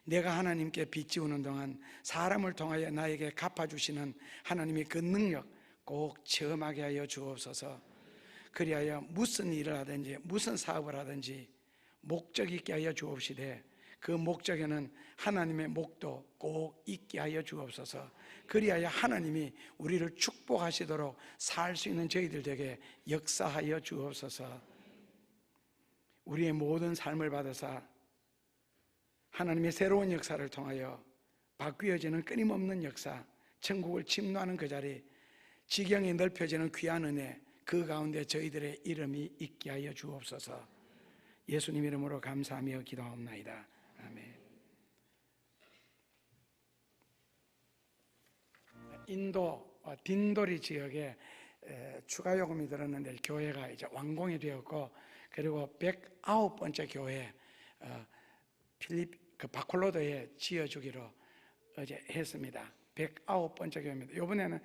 내가 하나님께 빚지우는 동안 사람을 통하여 나에게 갚아주시는 하나님의 그 능력 꼭 체험하게 하여 주옵소서. 그리하여 무슨 일을 하든지 무슨 사업을 하든지 목적 있게 하여 주옵시되 그 목적에는 하나님의 목도 꼭 있게 하여 주옵소서. 그리하여 하나님이 우리를 축복하시도록 살 수 있는 저희들 되게 역사하여 주옵소서. 우리의 모든 삶을 받아서 하나님의 새로운 역사를 통하여 바뀌어지는 끊임없는 역사, 천국을 침노하는 그 자리, 지경이 넓혀지는 귀한 은혜, 그 가운데 저희들의 이름이 있게 하여 주옵소서. 예수님 이름으로 감사하며 기도하옵나이다. 아멘. 인도 딘도리 지역에 추가 요금이 들었는데 교회가 이제 완공이 되었고, 그리고 109번째 교회 필립 바콜로도에 지어주기로 어제 했습니다. 109번째 교회입니다. 이번에는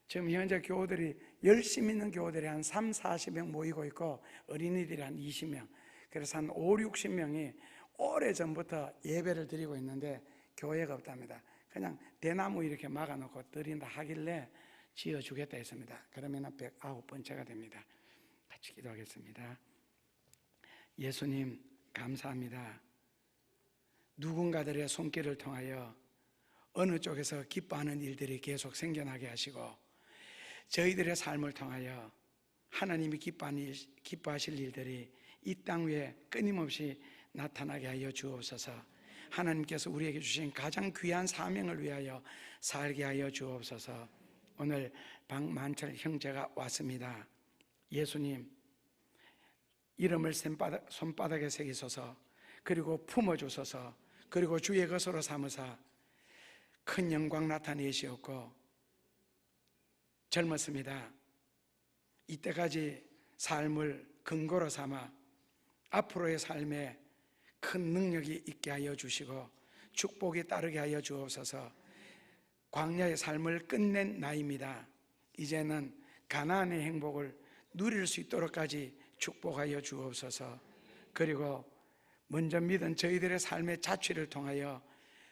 지금 현재 교우들이 열심히 있는 교우들이 한 3, 40명 모이고 있고 어린이들이 한 20명, 그래서 한 5, 60명이 오래전부터 예배를 드리고 있는데 교회가 없답니다. 그냥 대나무 이렇게 막아놓고 드린다 하길래 지어주겠다 했습니다. 그러면 109번째가 됩니다. 같이 기도하겠습니다. 예수님 감사합니다. 누군가들의 손길을 통하여 어느 쪽에서 기뻐하는 일들이 계속 생겨나게 하시고 저희들의 삶을 통하여 하나님이 기뻐하실 일들이 이 땅 위에 끊임없이 나타나게 하여 주옵소서. 하나님께서 우리에게 주신 가장 귀한 사명을 위하여 살게 하여 주옵소서. 오늘 박만철 형제가 왔습니다. 예수님 이름을 손바닥에 새기소서. 그리고 품어주소서. 그리고 주의 것으로 삼으사 큰 영광 나타내시옵고 젊었습니다. 이때까지 삶을 근거로 삼아 앞으로의 삶에 큰 능력이 있게 하여 주시고 축복이 따르게 하여 주옵소서. 광야의 삶을 끝낸 나이입니다. 이제는 가나안의 행복을 누릴 수 있도록까지 축복하여 주옵소서. 그리고 먼저 믿은 저희들의 삶의 자취를 통하여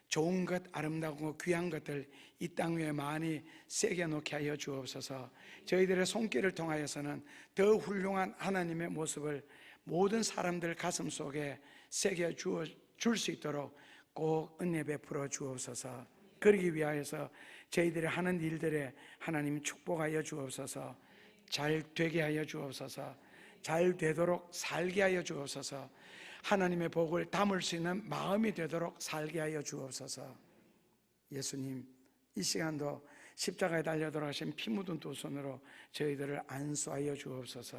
좋은 것, 아름다운 귀한 것들 이 땅 위에 많이 새겨놓게 하여 주옵소서. 저희들의 손길을 통하여서는 더 훌륭한 하나님의 모습을 모든 사람들 가슴 속에 새겨 줄 수 있도록 꼭 은혜 베풀어 주옵소서. 그러기 위하여서 저희들이 하는 일들에 하나님 축복하여 주옵소서. 잘 되게 하여 주옵소서. 잘 되도록 살게 하여 주옵소서. 하나님의 복을 담을 수 있는 마음이 되도록 살게 하여 주옵소서. 예수님 이 시간도 십자가에 달려 돌아가신 피 묻은 두 손으로 저희들을 안수하여 주옵소서.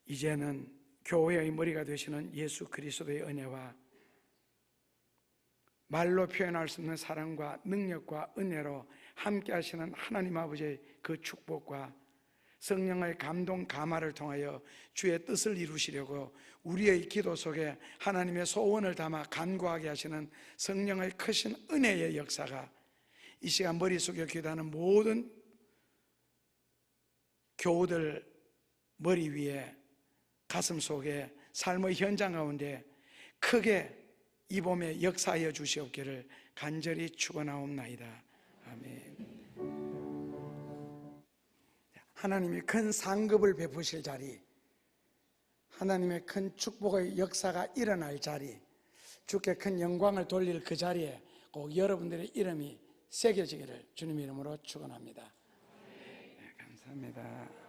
이제는 교회의 머리가 되시는 예수 그리스도의 은혜와 말로 표현할 수 없는 사랑과 능력과 은혜로 함께 하시는 하나님 아버지의 그 축복과 성령의 감동 감화를 통하여 주의 뜻을 이루시려고 우리의 기도 속에 하나님의 소원을 담아 간구하게 하시는 성령의 크신 은혜의 역사가 이 시간 머릿속에 귀다는 모든 교우들 머리 위에 가슴 속에 삶의 현장 가운데 크게 이 봄에 역사하여 주시옵기를 간절히 축원하옵나이다. 아멘. 하나님이 큰 상급을 베푸실 자리, 하나님의 큰 축복의 역사가 일어날 자리, 주께 큰 영광을 돌릴 그 자리에 꼭 여러분들의 이름이 새겨지기를 주님 이름으로 축원합니다. 네, 감사합니다.